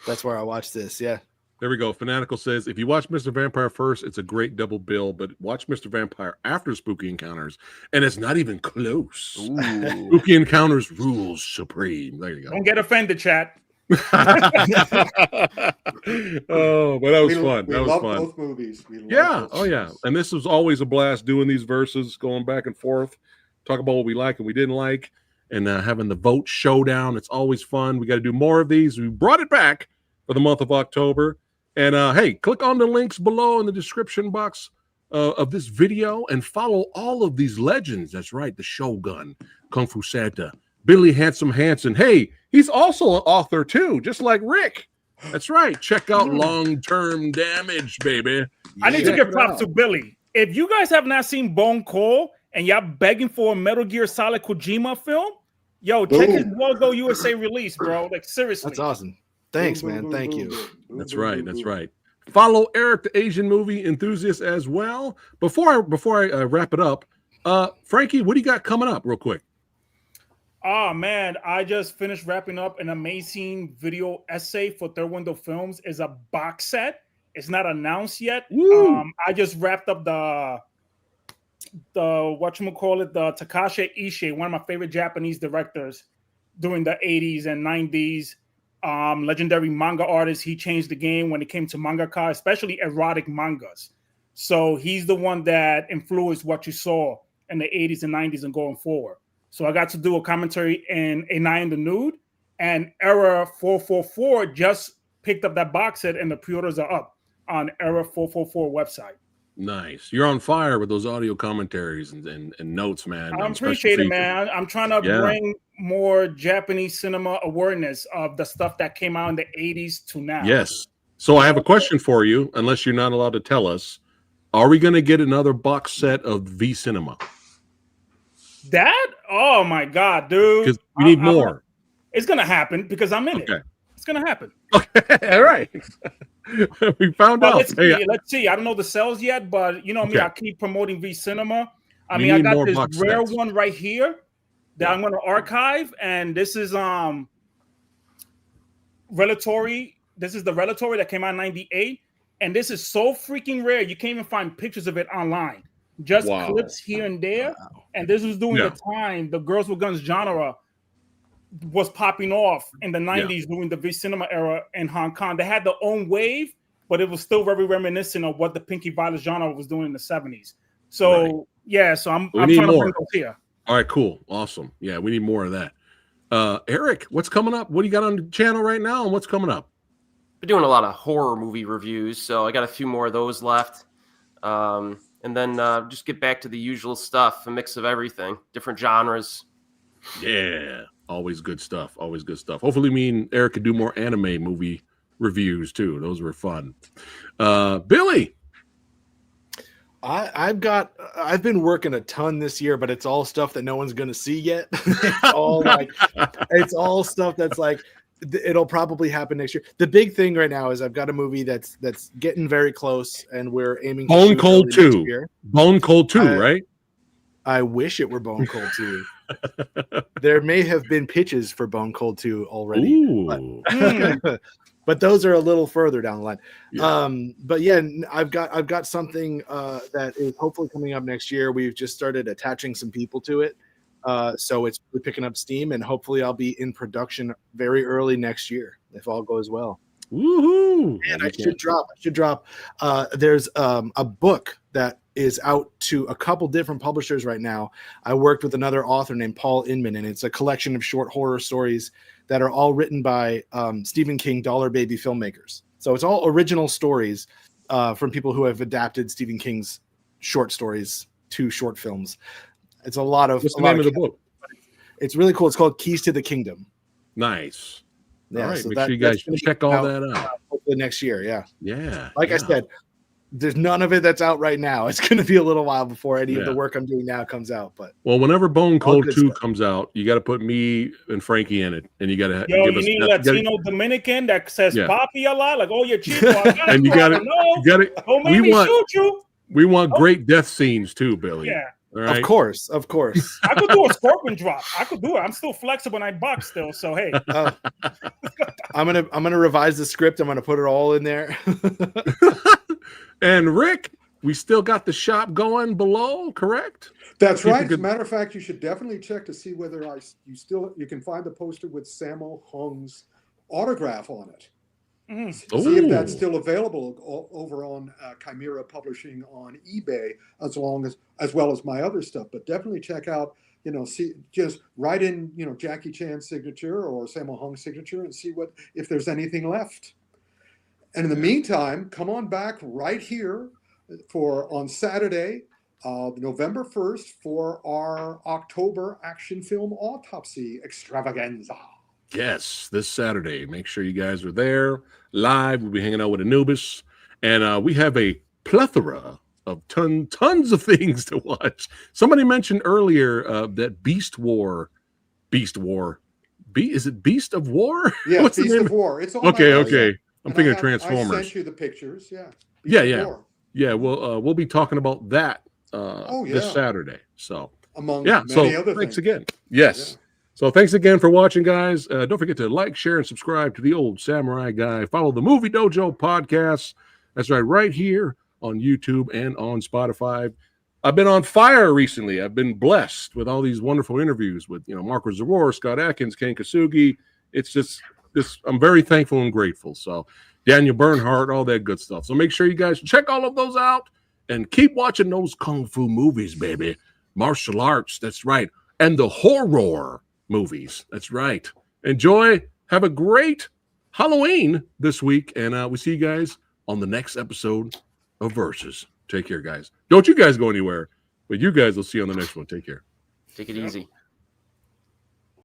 That's where I watched this. Yeah. There we go. Fanatical says, if you watch Mr. Vampire first, it's a great double bill, but watch Mr. Vampire after Spooky Encounters, and it's not even close. Spooky Encounters rules supreme. There you go. Don't get offended, chat. Oh, but that was fun. We that was love fun. both movies. Oh yeah. And this was always a blast doing these verses, going back and forth, talk about what we like and we didn't like, and having the vote showdown. It's always fun. We got to do more of these. We brought it back for the month of October. And hey, click on the links below in the description box of this video and follow all of these legends. That's right, the Shogun, Kung Fu Santa, Billy Handsome Hansen. Hey, he's also an author too, just like Rick. That's right. Check out Long-Term Damage, baby. I need to give props to Billy. If you guys have not seen Bone Cold and y'all begging for a Metal Gear Solid Kojima film, yo, check his logo USA release, bro. Like seriously. That's awesome. Thanks, man. Thank you. That's right. That's right. Follow Eric, the Asian movie enthusiast, as well. Before I wrap it up, Frankie, what do you got coming up, real quick? Oh man, I just finished wrapping up an amazing video essay for Third Window Films. It's a box set. It's not announced yet. I just wrapped up the whatchamacallit, the Takashi Ishii, one of my favorite Japanese directors during the 80s and 90s. Legendary manga artist. He changed the game when it came to mangaka, especially erotic mangas. So he's the one that influenced what you saw in the 80s and 90s and going forward. So I got to do a commentary in A Night in the Nude, and Era 444 just picked up that box set, and the pre-orders are up on Era 444 website. Nice. You're on fire with those audio commentaries and notes, man. I appreciate it, man. I'm trying to bring more Japanese cinema awareness of the stuff that came out in the 80s to now. Yes. So I have a question for you, unless you're not allowed to tell us. Are we going to get another box set of V Cinema? That? Oh, my God, dude. Because we need more. It's going to happen because I'm in it. It's going to happen. Okay. All right. We found out. Let's see. I don't know the sales yet, but you know me, I keep promoting V Cinema. I mean, I got this rare one right here that I'm going to archive, and this is Relatory. This is the Relatory that came out in '98, and this is so freaking rare. You can't even find pictures of it online. Just clips here and there. And this was during the time the Girls with Guns genre was popping off in the 90s during the V Cinema era in Hong Kong. They had their own wave, but it was still very reminiscent of what the Pinky Violence genre was doing in the 70s. So, so I'm trying to bring those here. All right, cool. Awesome. Yeah, we need more of that. Eric, what's coming up? What do you got on the channel right now, and what's coming up? We're doing a lot of horror movie reviews, so I got a few more of those left. And then just get back to the usual stuff, a mix of everything, different genres. Yeah, always good stuff. Always good stuff. Hopefully me and Eric could do more anime movie reviews too. Those were fun. Billy. I've been working a ton this year, but it's all stuff that no one's going to see yet. It's all stuff that's like, it'll probably happen next year. The big thing right now is I've got a movie that's getting very close, and we're aiming to Bone Cold 2. Bone Cold 2, right? I wish it were Bone Cold 2. There may have been pitches for Bone Cold 2 already. but those are a little further down the line. Yeah. But yeah, I've got something that is hopefully coming up next year. We've just started attaching some people to it, so it's picking up steam, and hopefully I'll be in production very early next year if all goes well. Woohoo! And I should drop. There's a book that is out to a couple different publishers right now. I worked with another author named Paul Inman, and it's a collection of short horror stories that are all written by Stephen King Dollar Baby filmmakers. So it's all original stories from people who have adapted Stephen King's short stories to short films. It's a lot of. What's the name of the book? It's really cool. It's called Keys to the Kingdom. Nice. Yeah, all right, so make sure you guys check all that out. Hopefully next year, yeah. Yeah. Like I said, there's none of it that's out right now. It's going to be a little while before any of the work I'm doing now comes out. But whenever Bone Cold 2 comes out, you got to put me and Frankie in it, and you got to give us. You need Latino Dominican that says "papi" a lot, like, "Oh, you're cheap." And you got it. Don't make me shoot you. We want great death scenes too, Billy. Yeah. Right? Of course. I could do a scorpion drop. I could do it. I'm still flexible and I box still. So hey, I'm gonna revise the script. I'm gonna put it all in there. And Rick, we still got the shop going below, correct? That's right. As a matter of fact, you should definitely check to see whether you can find the poster with Sammo Hung's autograph on it. See if that's still available over on Chimera Publishing on eBay, as well as my other stuff. But definitely check out, just write in, Jackie Chan's signature or Sammo Hung's signature and see if there's anything left. And in the meantime, come on back right here on Saturday, November 1st, for our October action film autopsy extravaganza. Yes, this Saturday. Make sure you guys are there live. We'll be hanging out with Anubis, and we have a plethora of tons of things to watch. Somebody mentioned earlier that Beast War. Is it Beast of War? Yeah, Beast of War. It's on okay. I'm thinking of Transformers. I sent you the pictures. Yeah. Yeah. We'll be talking about that this Saturday. So among many other thanks things. Again. Yes. Yeah. So thanks again for watching, guys. Don't forget to like, share, and subscribe to the Old Samurai Guy. Follow the Movie Dojo podcast. That's right here on YouTube and on Spotify. I've been on fire recently. I've been blessed with all these wonderful interviews with Marco Zaror, Scott Atkins, Ken Kasugi. It's just I'm very thankful and grateful. So Daniel Bernhardt, all that good stuff. So make sure you guys check all of those out and keep watching those kung fu movies, baby. Martial arts. That's right. And the horror movies. That's right. Enjoy. Have a great Halloween this week. And we'll see you guys on the next episode of Versus. Take care, guys. Don't you guys go anywhere, but you guys will see you on the next one. Take care. Take it easy.